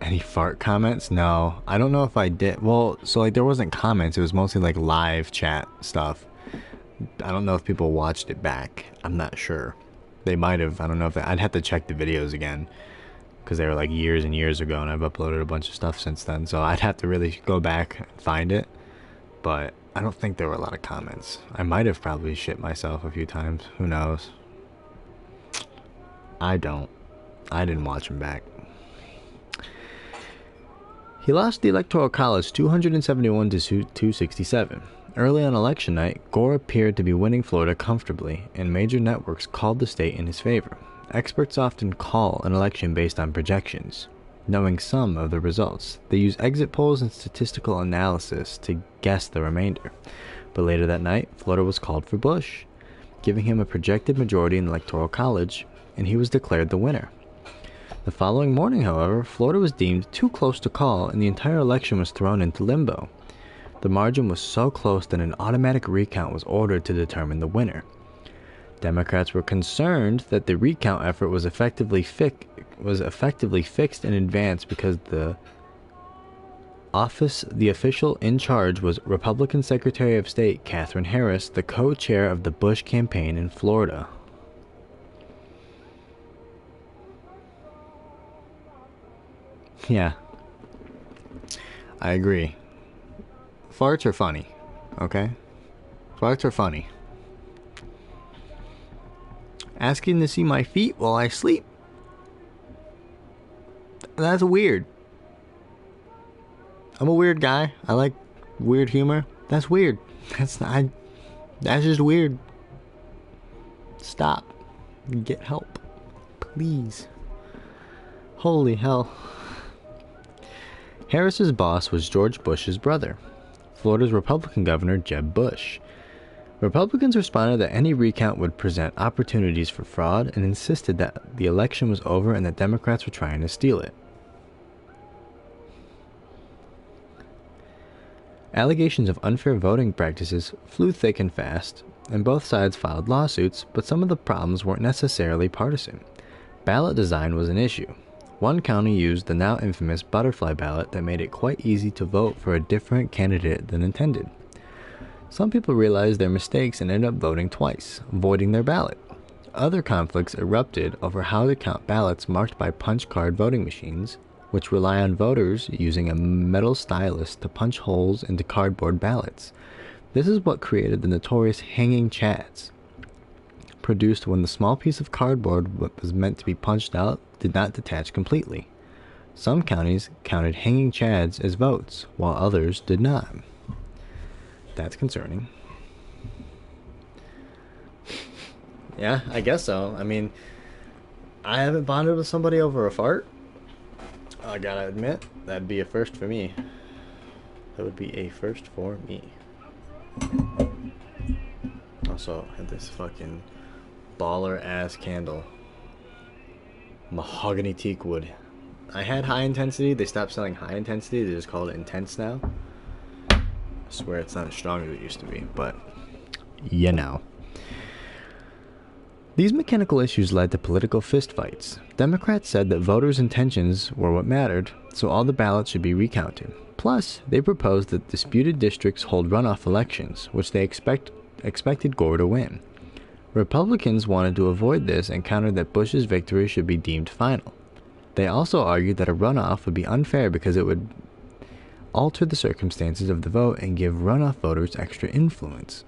Any fart comments? No, I don't know if I did. Well, so like there wasn't comments. It was mostly like live chat stuff. I don't know if people watched it back. I'm not sure. They might have. I don't know if I'd have to check the videos again because they were like years and years ago, and I've uploaded a bunch of stuff since then. So I'd have to really go back and find it. But I don't think there were a lot of comments. I might have probably shit myself a few times. Who knows? I didn't watch them back. He lost the Electoral College 271 to 267. Early on election night, Gore appeared to be winning Florida comfortably, and major networks called the state in his favor. Experts often call an election based on projections. Knowing some of the results, they use exit polls and statistical analysis to guess the remainder. But later that night, Florida was called for Bush, giving him a projected majority in the Electoral College, and he was declared the winner. The following morning, however, Florida was deemed too close to call, and the entire election was thrown into limbo. The margin was so close that an automatic recount was ordered to determine the winner. Democrats were concerned that the recount effort was effectively fixed in advance because the official in charge was Republican Secretary of State Katherine Harris, the co-chair of the Bush campaign in Florida. Yeah, I agree. Farts are funny, okay? Farts are funny. Asking to see my feet while I sleep? That's weird. I'm a weird guy. I like weird humor. That's weird. That's just weird. Stop. Get help. Please. Holy hell. Harris's boss was George Bush's brother, Florida's Republican governor Jeb Bush. Republicans responded that any recount would present opportunities for fraud and insisted that the election was over and that Democrats were trying to steal it. Allegations of unfair voting practices flew thick and fast, and both sides filed lawsuits, but some of the problems weren't necessarily partisan. Ballot design was an issue. One county used the now infamous butterfly ballot that made it quite easy to vote for a different candidate than intended. Some people realized their mistakes and ended up voting twice, voiding their ballot. Other conflicts erupted over how to count ballots marked by punch card voting machines, which rely on voters using a metal stylus to punch holes into cardboard ballots. This is what created the notorious hanging chads, produced when the small piece of cardboard that was meant to be punched out did not detach completely. Some counties counted hanging chads as votes, while others did not. That's concerning. Yeah, I guess so. I mean, I haven't bonded with somebody over a fart. I gotta admit, that'd be a first for me. That would be a first for me. Also, I had this fucking baller ass candle. Mahogany teak wood. I had high intensity. They stopped selling high intensity. They just call it intense now. I swear it's not as strong as it used to be, but you know. These mechanical issues led to political fistfights. Democrats said that voters' intentions were what mattered, so all the ballots should be recounted. Plus, they proposed that disputed districts hold runoff elections, which they expected Gore to win. Republicans wanted to avoid this and countered that Bush's victory should be deemed final. They also argued that a runoff would be unfair because it would alter the circumstances of the vote and give runoff voters extra influence.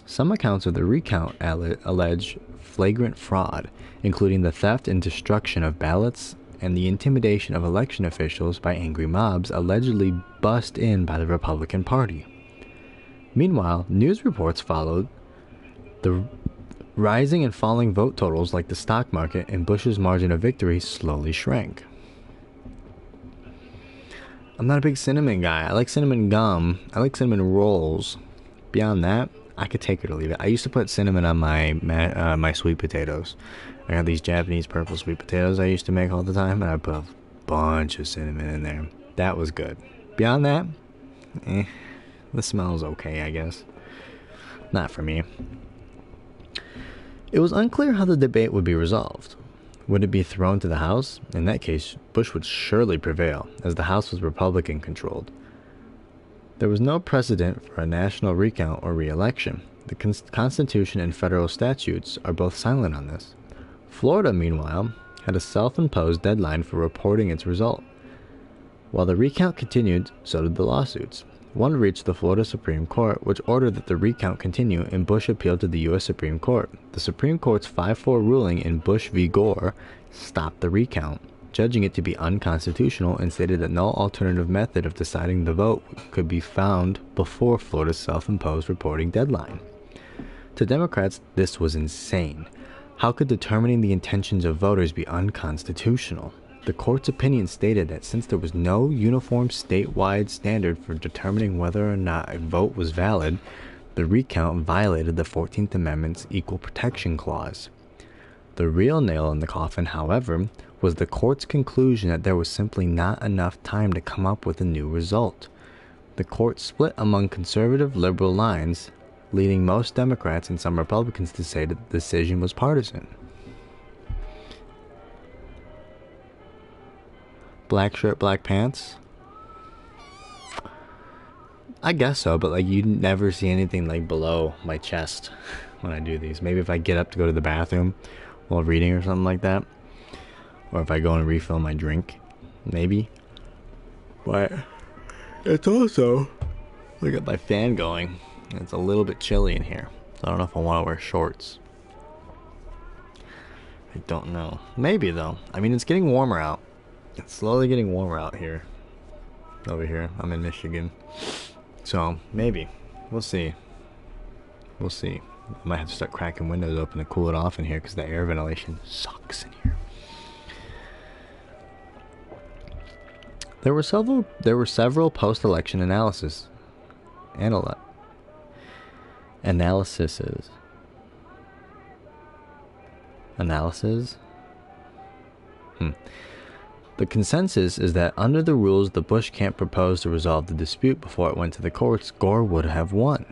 Some accounts of the recount allege flagrant fraud, including the theft and destruction of ballots and the intimidation of election officials by angry mobs allegedly bussed in by the Republican Party. Meanwhile, news reports followed the Rising and falling vote totals like the stock market and Bush's margin of victory slowly shrank. I'm not a big cinnamon guy. I like cinnamon gum. I like cinnamon rolls. Beyond that, I could take it or leave it. I used to put cinnamon on my sweet potatoes. I got these Japanese purple sweet potatoes I used to make all the time, and I put a bunch of cinnamon in there. That was good. Beyond that, the smell's okay, I guess. Not for me. It was unclear how the debate would be resolved. Would it be thrown to the House? In that case, Bush would surely prevail, as the House was Republican-controlled. There was no precedent for a national recount or re-election. The Constitution and federal statutes are both silent on this. Florida, meanwhile, had a self-imposed deadline for reporting its result. While the recount continued, so did the lawsuits. One reached the Florida Supreme Court, which ordered that the recount continue, and Bush appealed to the U.S. Supreme Court. The Supreme Court's 5-4 ruling in Bush v. Gore stopped the recount, judging it to be unconstitutional, and stated that no alternative method of deciding the vote could be found before Florida's self-imposed reporting deadline. To Democrats, this was insane. How could determining the intentions of voters be unconstitutional? The court's opinion stated that since there was no uniform statewide standard for determining whether or not a vote was valid, the recount violated the 14th Amendment's Equal Protection Clause. The real nail in the coffin, however, was the court's conclusion that there was simply not enough time to come up with a new result. The court split among conservative liberal lines, leading most Democrats and some Republicans to say that the decision was partisan. Black shirt, black pants? I guess so, but like you never see anything like below my chest when I do these. Maybe if I get up to go to the bathroom while reading or something like that. Or if I go and refill my drink. Maybe. But it's also, look at my fan going. It's a little bit chilly in here. So I don't know if I want to wear shorts. I don't know. Maybe though. I mean, it's getting warmer out. It's slowly getting warmer out here. Over here. I'm in Michigan. So, maybe. We'll see. We'll see. I might have to start cracking windows open to cool it off in here because the air ventilation sucks in here. There were several post-election analyses. Analyses. The consensus is that under the rules the Bush camp proposed to resolve the dispute before it went to the courts, Gore would have won.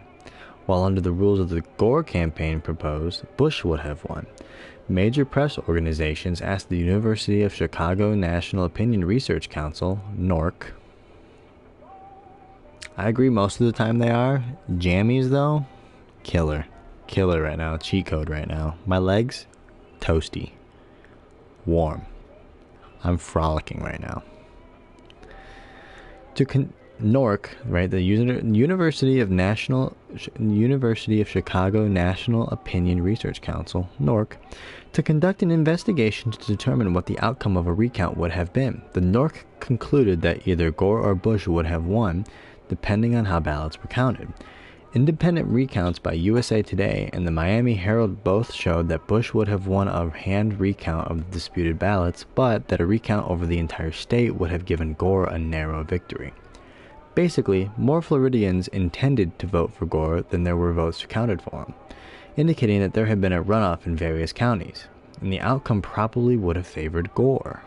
While under the rules of the Gore campaign proposed, Bush would have won. Major press organizations asked the University of Chicago National Opinion Research Council, NORC. I agree most of the time they are. Jammies though, killer. Killer right now, cheat code right now. My legs, toasty. Warm. I'm frolicking right now. NORC, right, the University of Chicago National Opinion Research Council, NORC, to conduct an investigation to determine what the outcome of a recount would have been. The NORC concluded that either Gore or Bush would have won, depending on how ballots were counted. Independent recounts by USA Today and the Miami Herald both showed that Bush would have won a hand recount of the disputed ballots, but that a recount over the entire state would have given Gore a narrow victory. Basically, more Floridians intended to vote for Gore than there were votes counted for him, indicating that there had been a runoff in various counties, and the outcome probably would have favored Gore.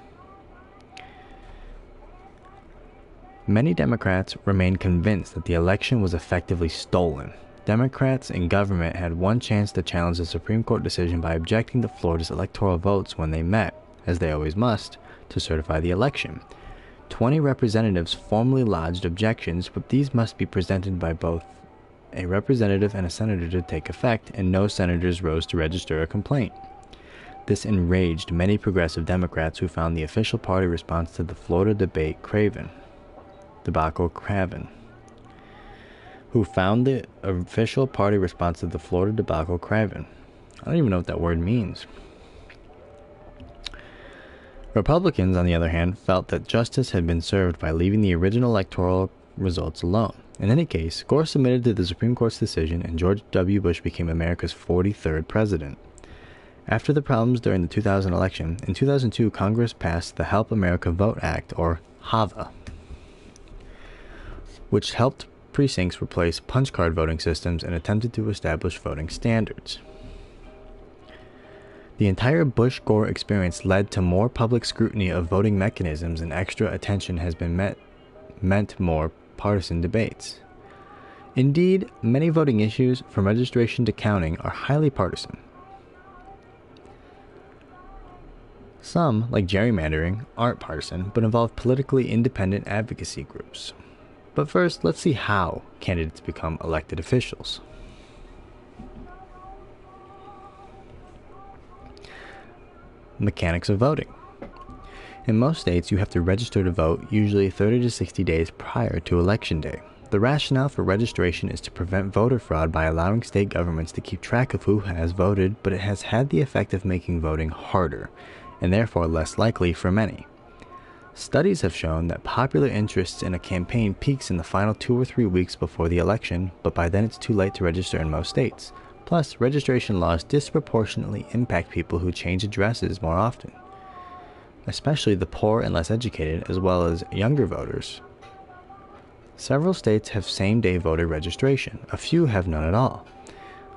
Many Democrats remained convinced that the election was effectively stolen. Democrats in government had one chance to challenge the Supreme Court decision by objecting to Florida's electoral votes when they met, as they always must, to certify the election. 20 representatives formally lodged objections, but these must be presented by both a representative and a senator to take effect, and no senators rose to register a complaint. This enraged many progressive Democrats who found the official party response to the Florida debacle craven. I don't even know what that word means. Republicans, on the other hand, felt that justice had been served by leaving the original electoral results alone. In any case, Gore submitted to the Supreme Court's decision, and George W. Bush became America's 43rd president. After the problems during the 2000 election, in 2002 Congress passed the Help America Vote Act, or HAVA, which helped precincts replace punch card voting systems and attempted to establish voting standards. The entire Bush-Gore experience led to more public scrutiny of voting mechanisms, and extra attention has been meant more partisan debates. Indeed, many voting issues, from registration to counting, are highly partisan. Some, like gerrymandering, aren't partisan, but involve politically independent advocacy groups. But first, let's see how candidates become elected officials. Mechanics of voting. In most states, you have to register to vote, usually 30 to 60 days prior to Election Day. The rationale for registration is to prevent voter fraud by allowing state governments to keep track of who has voted, but it has had the effect of making voting harder, and therefore less likely for many. Studies have shown that popular interest in a campaign peaks in the final 2 or 3 weeks before the election, but by then it's too late to register in most states. Plus, registration laws disproportionately impact people who change addresses more often, especially the poor and less educated, as well as younger voters. Several states have same-day voter registration. A few have none at all.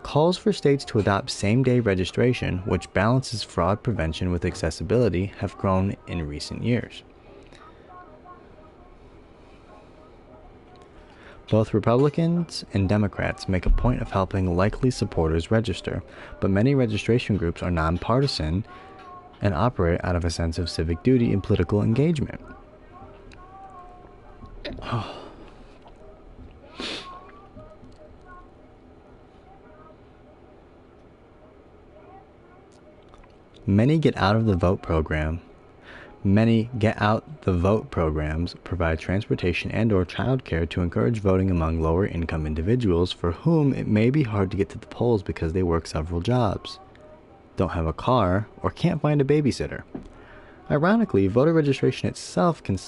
Calls for states to adopt same-day registration, which balances fraud prevention with accessibility, have grown in recent years. Both Republicans and Democrats make a point of helping likely supporters register, but many registration groups are nonpartisan and operate out of a sense of civic duty and political engagement. Many get out the vote programs provide transportation and/or childcare to encourage voting among lower-income individuals for whom it may be hard to get to the polls because they work several jobs, don't have a car, or can't find a babysitter. Ironically, voter registration itself is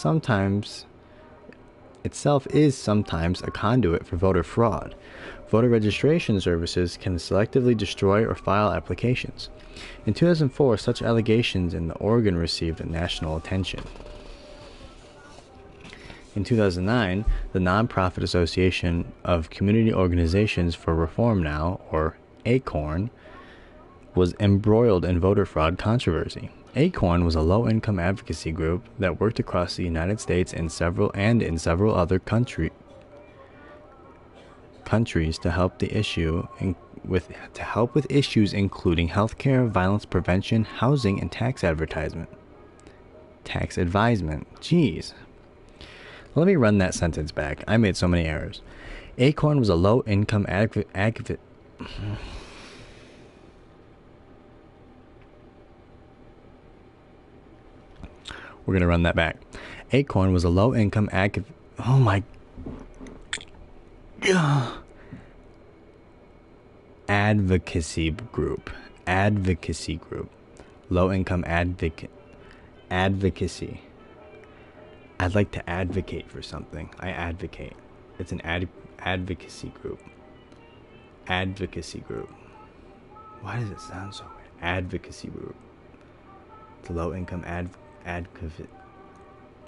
sometimes a conduit for voter fraud. Voter registration services can selectively destroy or file applications. In 2004, such allegations in Oregon received national attention. In 2009, the Nonprofit Association of Community Organizations for Reform Now, or ACORN, was embroiled in voter fraud controversy. ACORN was a low-income advocacy group that worked across the United States and in several other countries to help with issues including healthcare, violence prevention, housing, and tax advisement. Jeez. Let me run that sentence back. I made so many errors. ACORN was a low-income advocate. We're going to run that back. ACORN was a low-income advocacy group. Low-income advocacy. I'd like to advocate for something. I advocate. It's an advocacy group. Advocacy group. Why does it sound so weird? Advocacy group. The low-income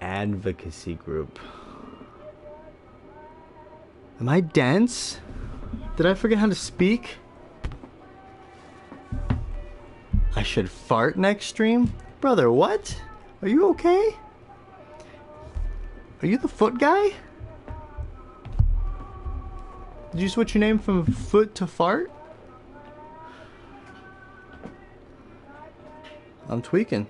advocacy group. Am I dense? Did I forget how to speak? I should fart next stream? Brother, what? Are you okay? Are you the foot guy? Did you switch your name from foot to fart? I'm tweaking.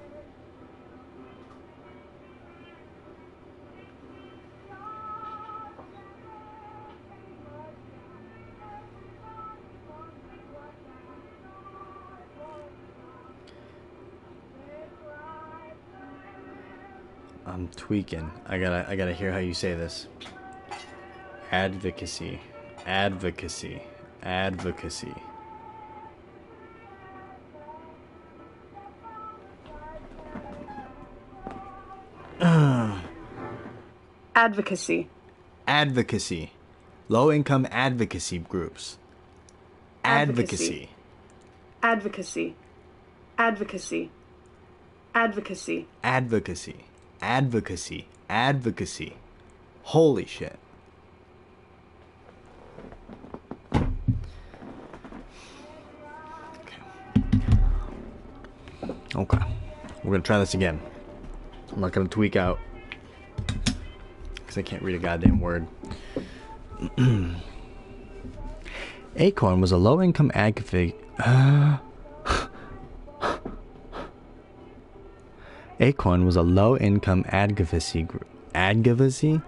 I'm tweaking. I gotta hear how you say this. Advocacy. Advocacy. Advocacy.
Advocacy.
Advocacy. Low-income advocacy groups. Advocacy.
Advocacy. Advocacy. Advocacy.
Advocacy. Advocacy. Advocacy. Holy shit. Okay. We're going to try this again. I'm not going to tweak out because I can't read a goddamn word. Acorn was a low-income advocacy. Acorn was a low-income advocacy group. Advocacy?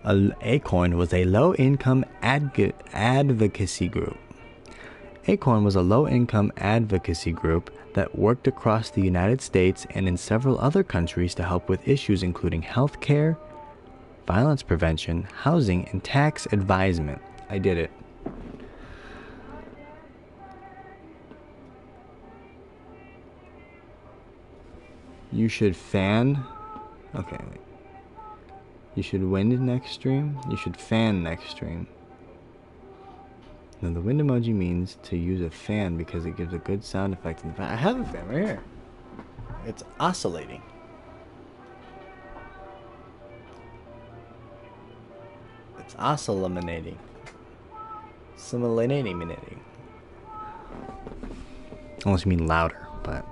Acorn was a low-income advocacy group. Acorn was a low-income advocacy group that worked across the United States and in several other countries to help with issues including health care, violence prevention, housing, and tax advisement. I did it. You should fan. Okay, wait. You should wind next stream. You should fan next stream. Now the wind emoji means to use a fan because it gives a good sound effect in the fan. I have a fan right here. It's oscillating. It's oscillating. Simulating. Unless you mean louder, but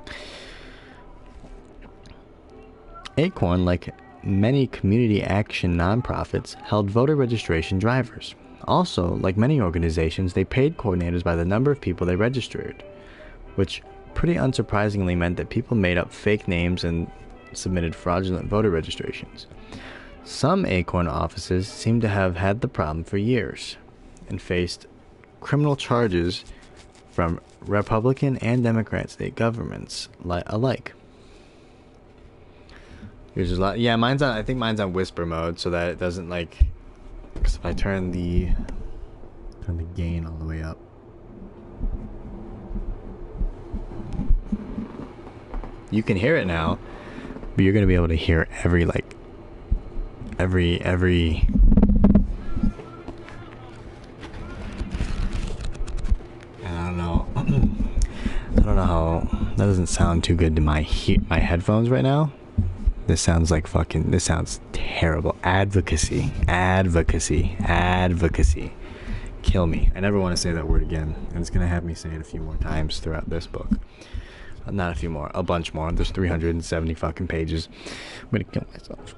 Acorn, like many community action nonprofits, held voter registration drivers. Also, like many organizations, they paid coordinators by the number of people they registered, which pretty unsurprisingly meant that people made up fake names and submitted fraudulent voter registrations. Some Acorn offices seem to have had the problem for years and faced criminal charges from Republican and Democrat state governments alike. Here's a lot. Yeah, I think mine's on whisper mode so that it doesn't like. Because if I turn the gain all the way up. You can hear it now, but you're gonna be able to hear every I don't know. I don't know how that doesn't sound too good to my headphones right now. This sounds terrible. Advocacy. Kill me. I never want to say that word again. And it's going to have me say it a few more times throughout this book. Not a few more. A bunch more. There's 370 fucking pages. I'm going to kill myself.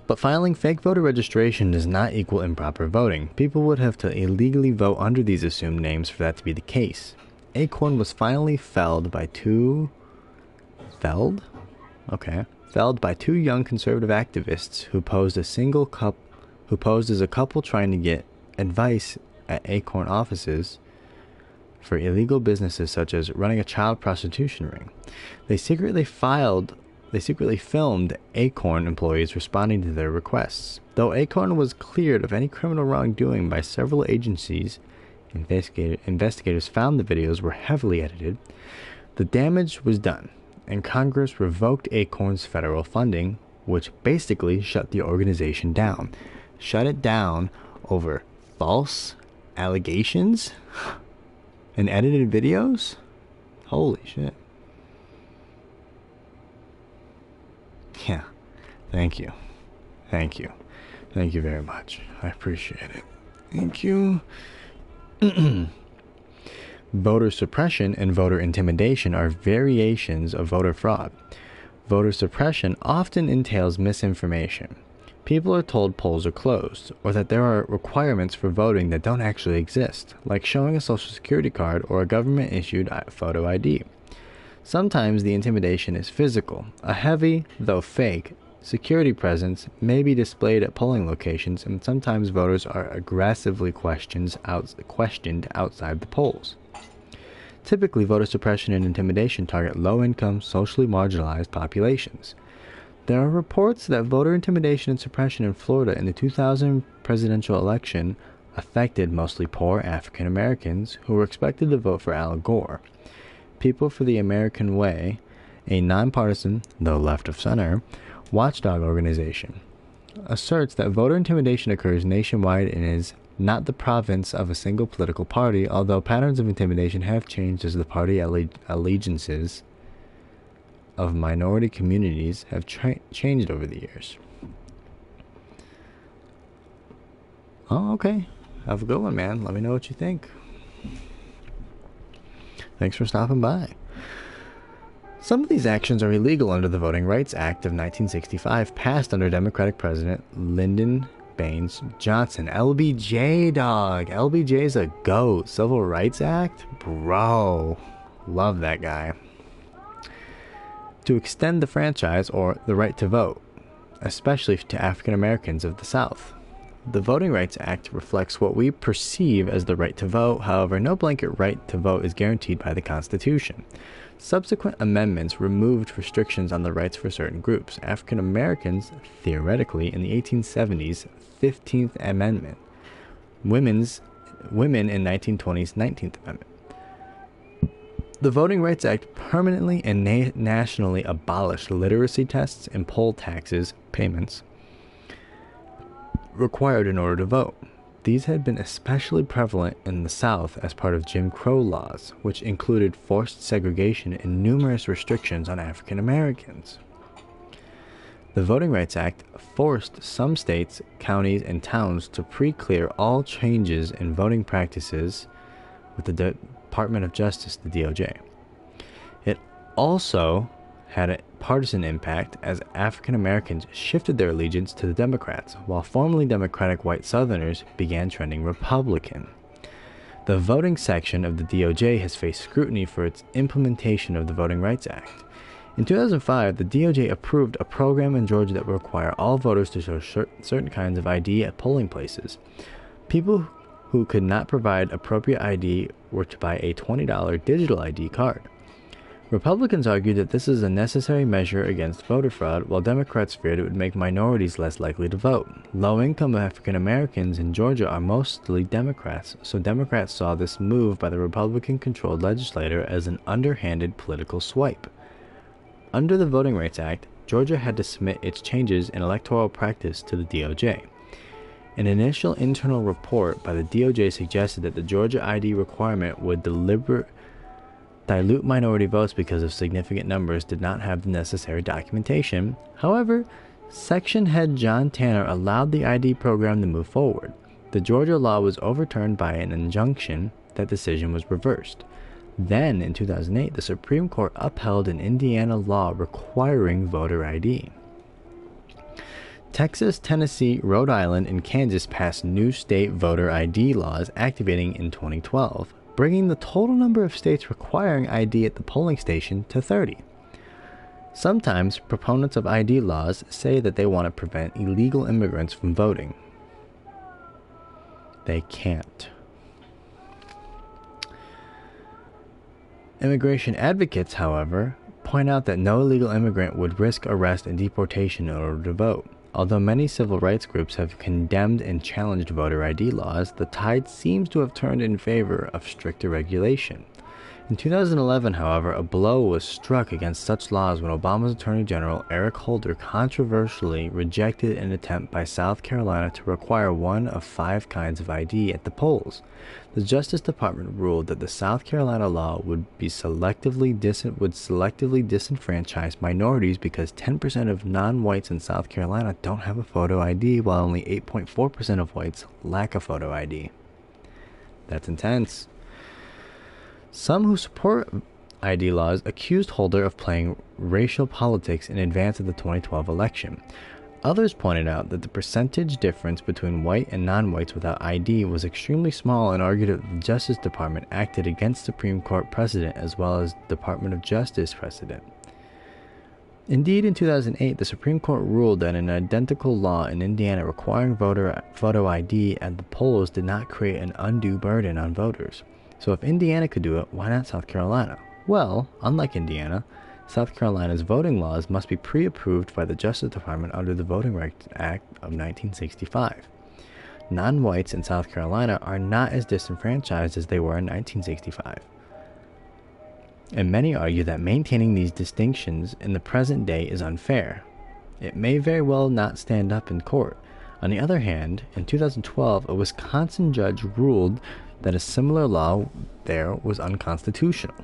But filing fake voter registration does not equal improper voting. People would have to illegally vote under these assumed names for that to be the case. Acorn was finally felled by two young conservative activists who posed as a couple trying to get advice at Acorn offices for illegal businesses such as running a child prostitution ring. They secretly filmed Acorn employees responding to their requests. Though Acorn was cleared of any criminal wrongdoing by several agencies, investigators found the videos were heavily edited. The damage was done, and Congress revoked Acorn's federal funding, which basically shut the organization down. Shut it down over false allegations and edited videos? Holy shit. Yeah. Thank you. Thank you. Thank you very much. I appreciate it. Thank you. Voter suppression and voter intimidation are variations of voter fraud. Voter suppression often entails misinformation. People are told polls are closed, or that there are requirements for voting that don't actually exist, like showing a social security card or a government-issued photo ID. Sometimes the intimidation is physical. A heavy, though fake, security presence may be displayed at polling locations, and sometimes voters are aggressively questioned outside the polls. Typically, voter suppression and intimidation target low-income, socially marginalized populations. There are reports that voter intimidation and suppression in Florida in the 2000 presidential election affected mostly poor African Americans who were expected to vote for Al Gore. People for the American Way, a nonpartisan, though left of center, watchdog organization, asserts that voter intimidation occurs nationwide and is not the province of a single political party, although patterns of intimidation have changed as the party allegiances of minority communities have changed over the years. Oh, okay. Have a good one, man. Let me know what you think. Thanks for stopping by. Some of these actions are illegal under the Voting Rights Act of 1965, passed under Democratic President Lyndon Baines Johnson. LBJ, dog. LBJ's a GOAT. Civil Rights Act? Bro. Love that guy. To extend the franchise or the right to vote, especially to African Americans of the South. The Voting Rights Act reflects what we perceive as the right to vote. However, no blanket right to vote is guaranteed by the Constitution. Subsequent amendments removed restrictions on the rights for certain groups. African Americans, theoretically, in the 1870s 15th Amendment. Women in 1920s 19th Amendment. The Voting Rights Act permanently and nationally abolished literacy tests and poll taxes payments required in order to vote. These had been especially prevalent in the South as part of Jim Crow laws, which included forced segregation and numerous restrictions on African Americans. The Voting Rights Act forced some states, counties, and towns to pre-clear all changes in voting practices with the Department of Justice, the DOJ. It also had a partisan impact as African Americans shifted their allegiance to the Democrats, while formerly Democratic white Southerners began trending Republican. The voting section of the DOJ has faced scrutiny for its implementation of the Voting Rights Act. In 2005, the DOJ approved a program in Georgia that would require all voters to show certain kinds of ID at polling places. People who could not provide appropriate ID were to buy a $20 digital ID card. Republicans argued that this is a necessary measure against voter fraud, while Democrats feared it would make minorities less likely to vote. Low-income African Americans in Georgia are mostly Democrats, so Democrats saw this move by the Republican-controlled legislature as an underhanded political swipe. Under the Voting Rights Act, Georgia had to submit its changes in electoral practice to the DOJ. An initial internal report by the DOJ suggested that the Georgia ID requirement would dilute minority votes because of significant numbers did not have the necessary documentation. However, Section Head John Tanner allowed the ID program to move forward. The Georgia law was overturned by an injunction. That decision was reversed. Then, in 2008, the Supreme Court upheld an Indiana law requiring voter ID. Texas, Tennessee, Rhode Island, and Kansas passed new state voter ID laws activating in 2012, bringing the total number of states requiring ID at the polling station to 30. Sometimes, proponents of ID laws say that they want to prevent illegal immigrants from voting. They can't. Immigration advocates, however, point out that no illegal immigrant would risk arrest and deportation in order to vote. Although many civil rights groups have condemned and challenged voter ID laws, the tide seems to have turned in favor of stricter regulation. In 2011, however, a blow was struck against such laws when Obama's Attorney General Eric Holder controversially rejected an attempt by South Carolina to require one of 5 kinds of ID at the polls. The Justice Department ruled that the South Carolina law would selectively disenfranchise minorities because 10% of non-whites in South Carolina don't have a photo ID, while only 8.4% of whites lack a photo ID. That's intense. Some who support ID laws accused Holder of playing racial politics in advance of the 2012 election. Others pointed out that the percentage difference between white and non-whites without ID was extremely small and argued that the Justice Department acted against Supreme Court precedent as well as Department of Justice precedent. Indeed, in 2008, the Supreme Court ruled that an identical law in Indiana requiring photo ID at the polls did not create an undue burden on voters. So if Indiana could do it, why not South Carolina? Well, unlike Indiana, South Carolina's voting laws must be pre-approved by the Justice Department under the Voting Rights Act of 1965. Non-whites in South Carolina are not as disenfranchised as they were in 1965. And many argue that maintaining these distinctions in the present day is unfair. It may very well not stand up in court. On the other hand, in 2012, a Wisconsin judge ruled that a similar law there was unconstitutional.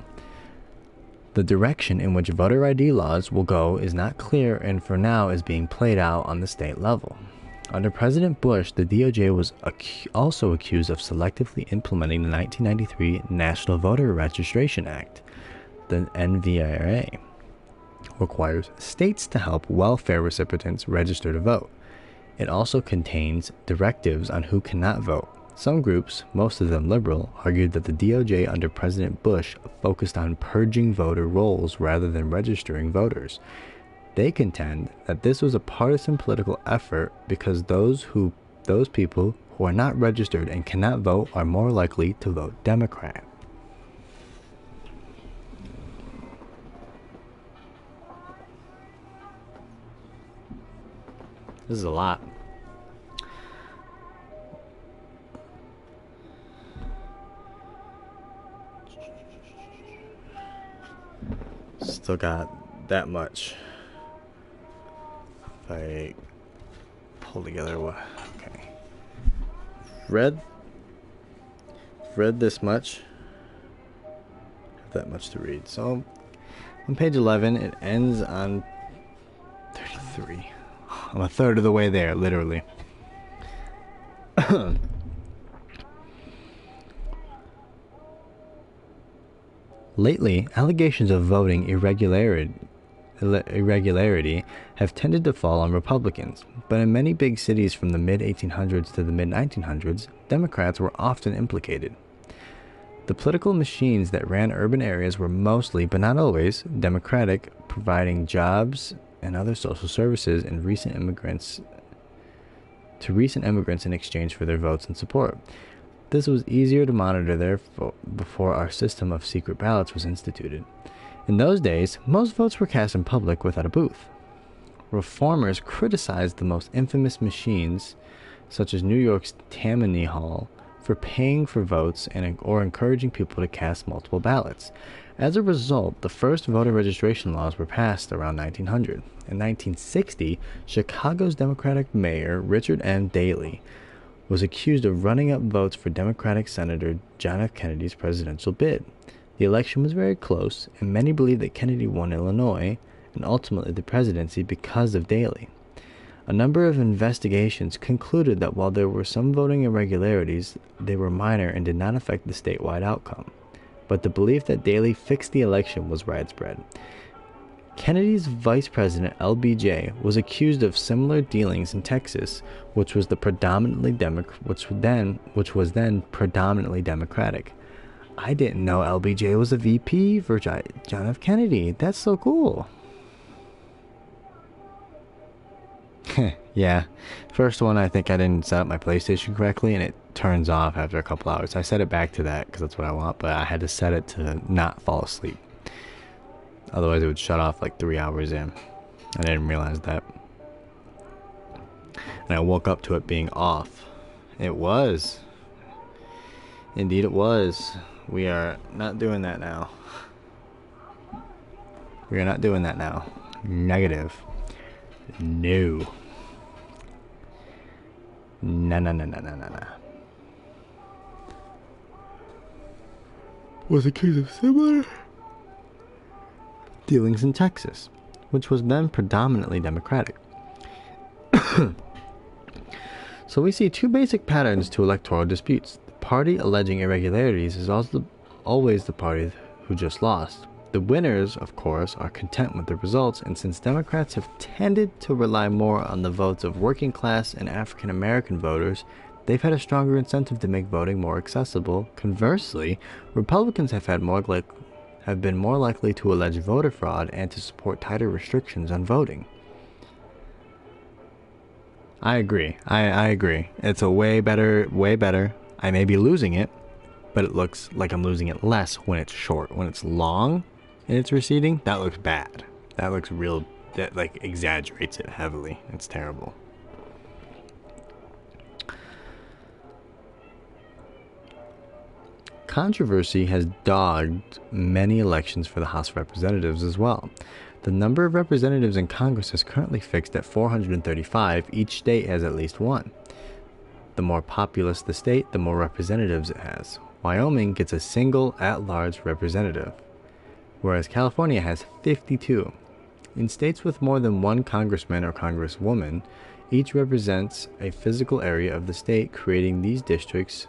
The direction in which voter ID laws will go is not clear and for now is being played out on the state level. Under President Bush, the DOJ was also accused of selectively implementing the 1993 National Voter Registration Act. The NVRA requires states to help welfare recipients register to vote. It also contains directives on who cannot vote. Some groups, most of them liberal, argued that the DOJ under President Bush focused on purging voter rolls rather than registering voters. They contend that this was a partisan political effort because those people who are not registered and cannot vote are more likely to vote Democrat. This is a lot. Still got that much. If I pull together what? Okay. Read this much. Have that much to read. So on page 11, it ends on 33. I'm a third of the way there, literally. Lately, allegations of voting irregularity have tended to fall on Republicans, but in many big cities from the mid-1800s to the mid-1900s, Democrats were often implicated. The political machines that ran urban areas were mostly, but not always, Democratic, providing jobs and other social services to recent immigrants in exchange for their votes and support. This was easier to monitor therefore before our system of secret ballots was instituted. In those days, most votes were cast in public without a booth. Reformers criticized the most infamous machines, such as New York's Tammany Hall, for paying for votes or encouraging people to cast multiple ballots. As a result, the first voter registration laws were passed around 1900. In 1960, Chicago's Democratic mayor, Richard M. Daley, was accused of running up votes for Democratic Senator John F. Kennedy's presidential bid. The election was very close, and many believe that Kennedy won Illinois and ultimately the presidency because of Daley. A number of investigations concluded that while there were some voting irregularities, they were minor and did not affect the statewide outcome. But the belief that Daley fixed the election was widespread. Kennedy's vice president, LBJ, was accused of similar dealings in Texas, which was then predominantly Democratic. I didn't know LBJ was a VP for John F. Kennedy. That's so cool. Yeah, first one, I think I didn't set up my PlayStation correctly, and it turns off after a couple hours. I set it back to that because that's what I want, but I had to set it to not fall asleep. Otherwise, it would shut off like 3 hours in. I didn't realize that. And I woke up to it being off. It was. Indeed, it was. We are not doing that now. We are not doing that now. Negative. No. No. Was a case of similar dealings in Texas, which was then predominantly Democratic. So we see two basic patterns to electoral disputes. The party alleging irregularities is always the party who just lost. The winners, of course, are content with the results, and since Democrats have tended to rely more on the votes of working class and African American voters, they've had a stronger incentive to make voting more accessible. Conversely, Republicans have been more likely to allege voter fraud and to support tighter restrictions on voting. I agree. I agree. It's a way better. I may be losing it, but it looks like I'm losing it less when it's short. When it's long and it's receding, that looks bad. That looks real, that like exaggerates it heavily. It's terrible. Controversy has dogged many elections for the House of Representatives as well. The number of representatives in Congress is currently fixed at 435. Each state has at least one. The more populous the state, the more representatives it has. Wyoming gets a single at-large representative, whereas California has 52. In states with more than one congressman or congresswoman, each represents a physical area of the state. Creating these districts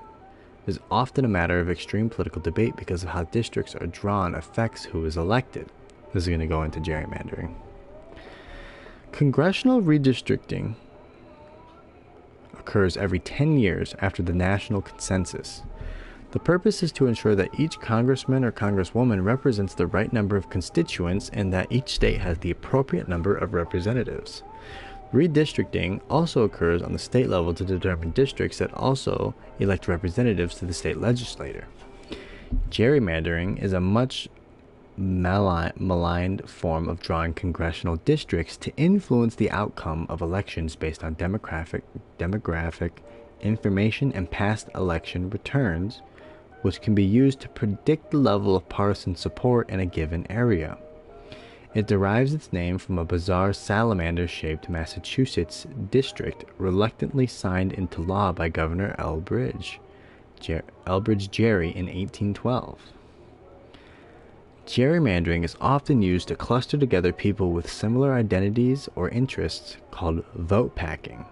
is often a matter of extreme political debate because of how districts are drawn affects who is elected. This is going to go into gerrymandering. Congressional redistricting occurs every 10 years after the national consensus. The purpose is to ensure that each congressman or congresswoman represents the right number of constituents and that each state has the appropriate number of representatives. Redistricting also occurs on the state level to determine districts that also elect representatives to the state legislature. Gerrymandering is a much maligned form of drawing congressional districts to influence the outcome of elections based on demographic information and past election returns, which can be used to predict the level of partisan support in a given area. It derives its name from a bizarre salamander-shaped Massachusetts district reluctantly signed into law by Governor Elbridge Gerry in 1812. Gerrymandering is often used to cluster together people with similar identities or interests, called vote packing,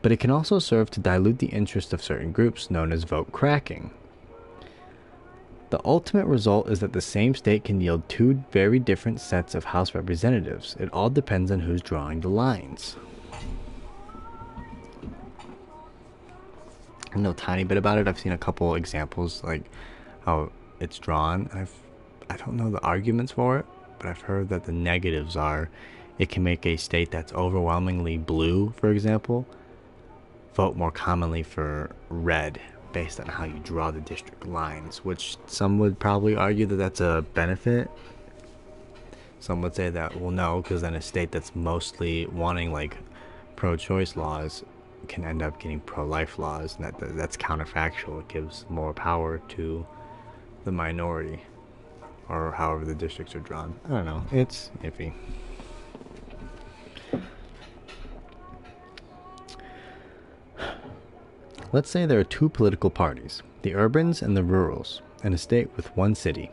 but it can also serve to dilute the interests of certain groups, known as vote cracking. The ultimate result is that the same state can yield two very different sets of House representatives. It all depends on who's drawing the lines. I know a tiny bit about it. I've seen a couple examples, like how it's drawn. I don't know the arguments for it, but I've heard that the negatives are it can make a state that's overwhelmingly blue, for example, vote more commonly for red based on how you draw the district lines, which some would probably argue that that's a benefit. Some would say that, well, no, because then a state that's mostly wanting like pro-choice laws can end up getting pro-life laws, and that's counterfactual. It gives more power to the minority, or however the districts are drawn. I don't know. It's iffy. Let's say there are two political parties, the urbans and the rurals, in a state with one city,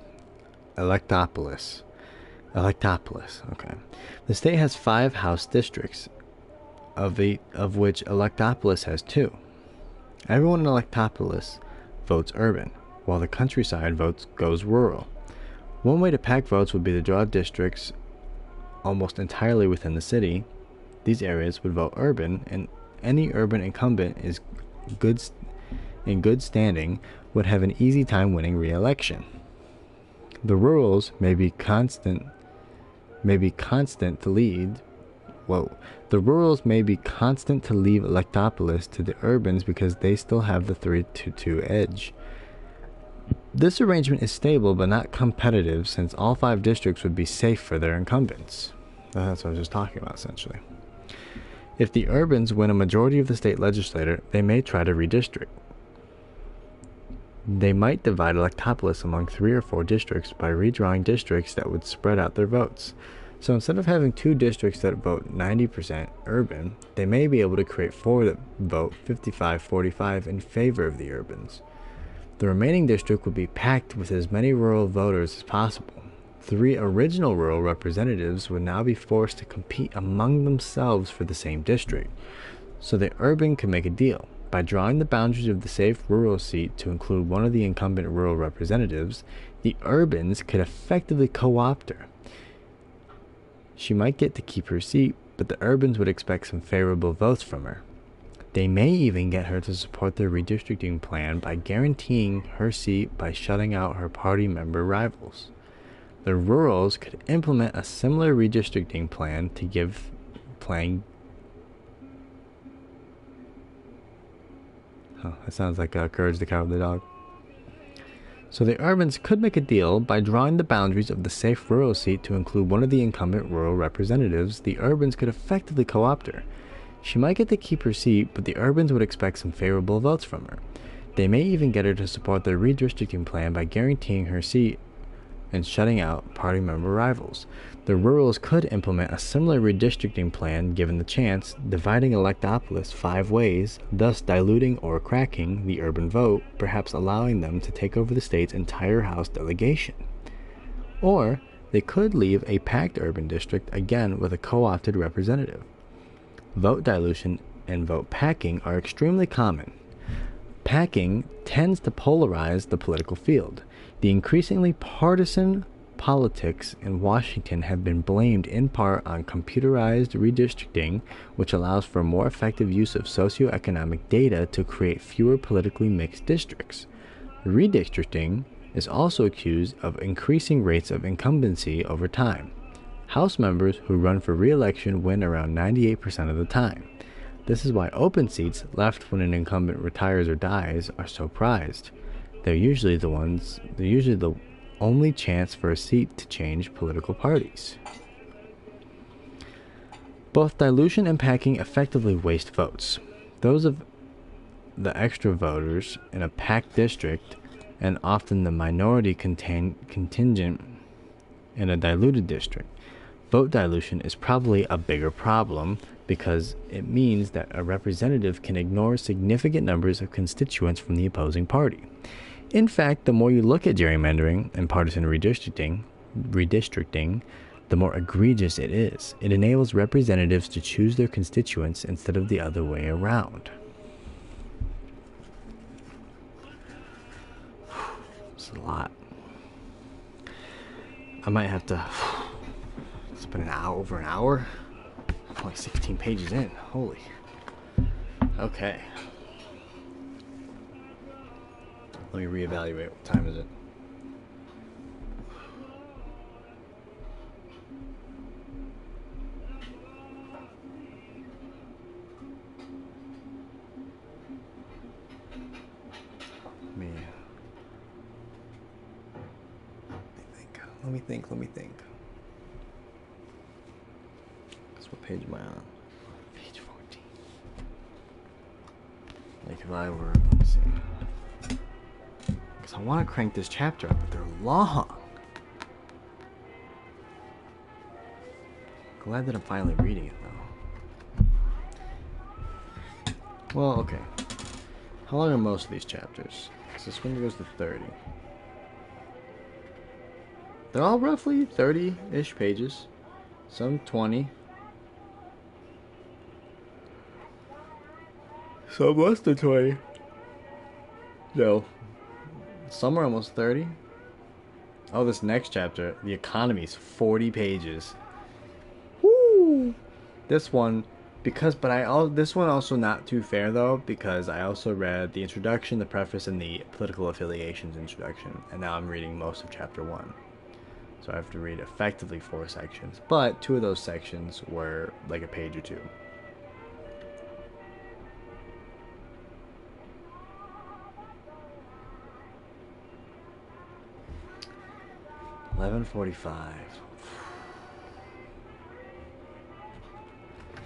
Electopolis, okay. The state has 5 House districts, of which Electopolis has 2. Everyone in Electopolis votes urban, while the countryside goes rural. One way to pack votes would be to draw districts almost entirely within the city. These areas would vote urban, and any urban incumbent in good standing would have an easy time winning re-election. The rurals may be constant to lead. The rurals may be constant to leave Electopolis to the urbans because they still have the 3-2 edge. This arrangement is stable but not competitive, since all 5 districts would be safe for their incumbents. That's what I was just talking about, essentially. If the urbans win a majority of the state legislature, they may try to redistrict. They might divide Electopolis among 3 or 4 districts by redrawing districts that would spread out their votes. So instead of having 2 districts that vote 90% urban, they may be able to create 4 that vote 55-45 in favor of the urbans. The remaining district would be packed with as many rural voters as possible. 3 original rural representatives would now be forced to compete among themselves for the same district. So the urban could make a deal. By drawing the boundaries of the safe rural seat to include one of the incumbent rural representatives, the urbans could effectively co-opt her. She might get to keep her seat, but the urbans would expect some favorable votes from her. They may even get her to support their redistricting plan by guaranteeing her seat by shutting out her party member rivals. The rurals could implement a similar redistricting plan to give that sounds like Courage the Cowardly Dog. So the urbans could make a deal by drawing the boundaries of the safe rural seat to include one of the incumbent rural representatives. The urbans could effectively co-opt her. She might get to keep her seat, but the urbans would expect some favorable votes from her. They may even get her to support their redistricting plan by guaranteeing her seat and shutting out party member rivals. The rurals could implement a similar redistricting plan given the chance, dividing Electopolis 5 ways, thus diluting or cracking the urban vote, perhaps allowing them to take over the state's entire House delegation. Or they could leave a packed urban district, again with a co-opted representative. Vote dilution and vote packing are extremely common. Packing tends to polarize the political field. The increasingly partisan politics in Washington have been blamed in part on computerized redistricting, which allows for more effective use of socioeconomic data to create fewer politically mixed districts. Redistricting is also accused of increasing rates of incumbency over time. House members who run for re-election win around 98% of the time. This is why open seats left when an incumbent retires or dies are so prized. They're usually the only chance for a seat to change political parties. Both dilution and packing effectively waste votes. Those of the extra voters in a packed district, and often the minority contingent in a diluted district. Vote dilution is probably a bigger problem because it means that a representative can ignore significant numbers of constituents from the opposing party. In fact, the more you look at gerrymandering and partisan redistricting, the more egregious it is. It enables representatives to choose their constituents instead of the other way around. It's a lot. I might have to spend over an hour. I'm like 16 pages in. Holy. Okay. Let me reevaluate. What time is it? Let me think. What page am I on? Page 14. Like if I were, let's see. Because I want to crank this chapter up, but they're long. Glad that I'm finally reading it though. Well, okay. How long are most of these chapters? Because this one goes to 30. They're all roughly 30-ish pages. Some 20. Some less than 20. No. Some are almost 30. Oh, this next chapter, the economy, is 40 pages. Woo! This one, this one also not too fair though, because I also read the introduction, the preface, and the political affiliations introduction, and now I'm reading most of chapter 1. So I have to read effectively 4 sections, but 2 of those sections were like a page or 2. $11:45.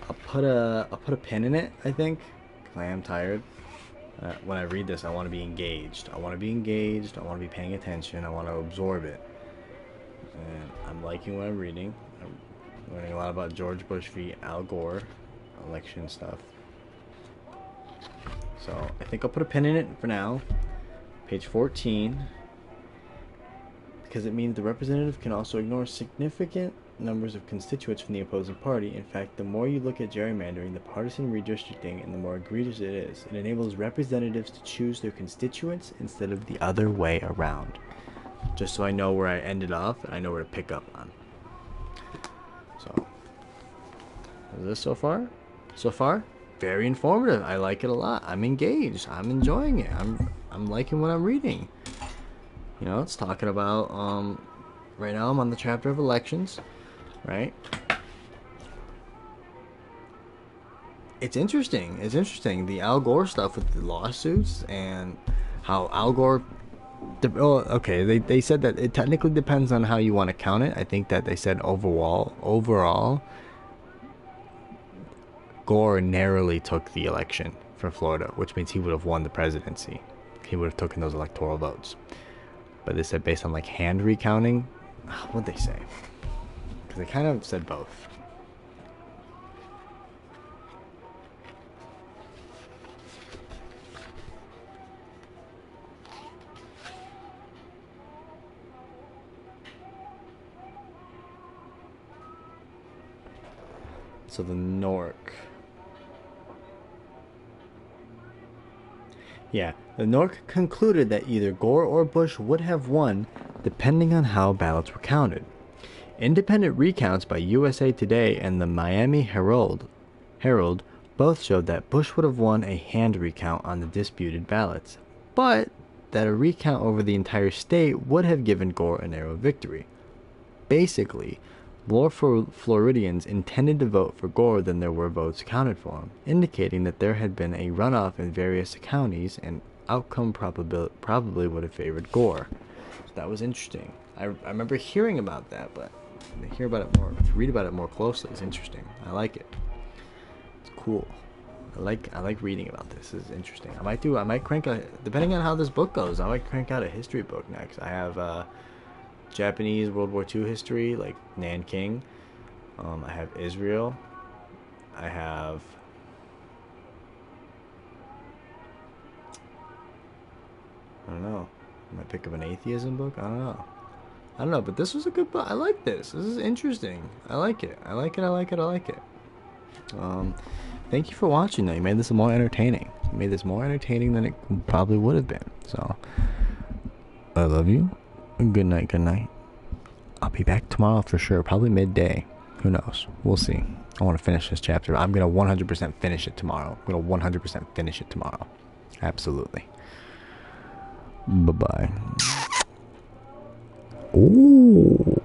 I'll put a pin in it, I think, because I am tired. When I read this, I want to be engaged. I want to be paying attention. I want to absorb it. And I'm liking what I'm reading. I'm learning a lot about George Bush v. Al Gore, election stuff. So I think I'll put a pin in it for now. Page 14. Because it means the representative can also ignore significant numbers of constituents from the opposing party. In fact, the more you look at gerrymandering, the partisan redistricting, and the more egregious it is. It enables representatives to choose their constituents instead of the other way around. Just so I know where I ended off and I know where to pick up on. So, is this so far? So far, very informative. I like it a lot. I'm engaged. I'm enjoying it. I'm liking what I'm reading. You know, it's talking about right now I'm on the chapter of elections, right? It's interesting. It's interesting, the Al Gore stuff with the lawsuits and how Al Gore. Okay, they said that it technically depends on how you want to count it. I think that they said overall, Gore narrowly took the election for Florida, which means he would have won the presidency. He would have taken those electoral votes. But they said based on like hand recounting. What'd they say? Because they kind of said both. So the Nork. Yeah, the Nork concluded that either Gore or Bush would have won depending on how ballots were counted. Independent recounts by USA Today and the Miami Herald both showed that Bush would have won a hand recount on the disputed ballots, but that a recount over the entire state would have given Gore a narrow victory. Basically, more Floridians intended to vote for Gore than there were votes counted for him, indicating that there had been a runoff in various counties and outcome probably would have favored Gore. So that was interesting. I remember hearing about that, but to hear about it more, to read about it more closely is interesting. I like it. It's cool. I like reading about this. This is interesting. I might crank depending on how this book goes, I might crank out a history book next. I have Japanese World War II history, like Nanking. I have Israel. I have I don't know. I might pick up an atheism book. I don't know, but this was a good book. I like this. This is interesting. I like it. I like it. Thank you for watching though. You made this more entertaining. You made this more entertaining than it probably would have been. So I love you. Good night. I'll be back tomorrow for sure. Probably midday. Who knows? We'll see. I want to finish this chapter. I'm going to 100% finish it tomorrow. I'm going to 100% finish it tomorrow. Absolutely. Bye-bye. Ooh.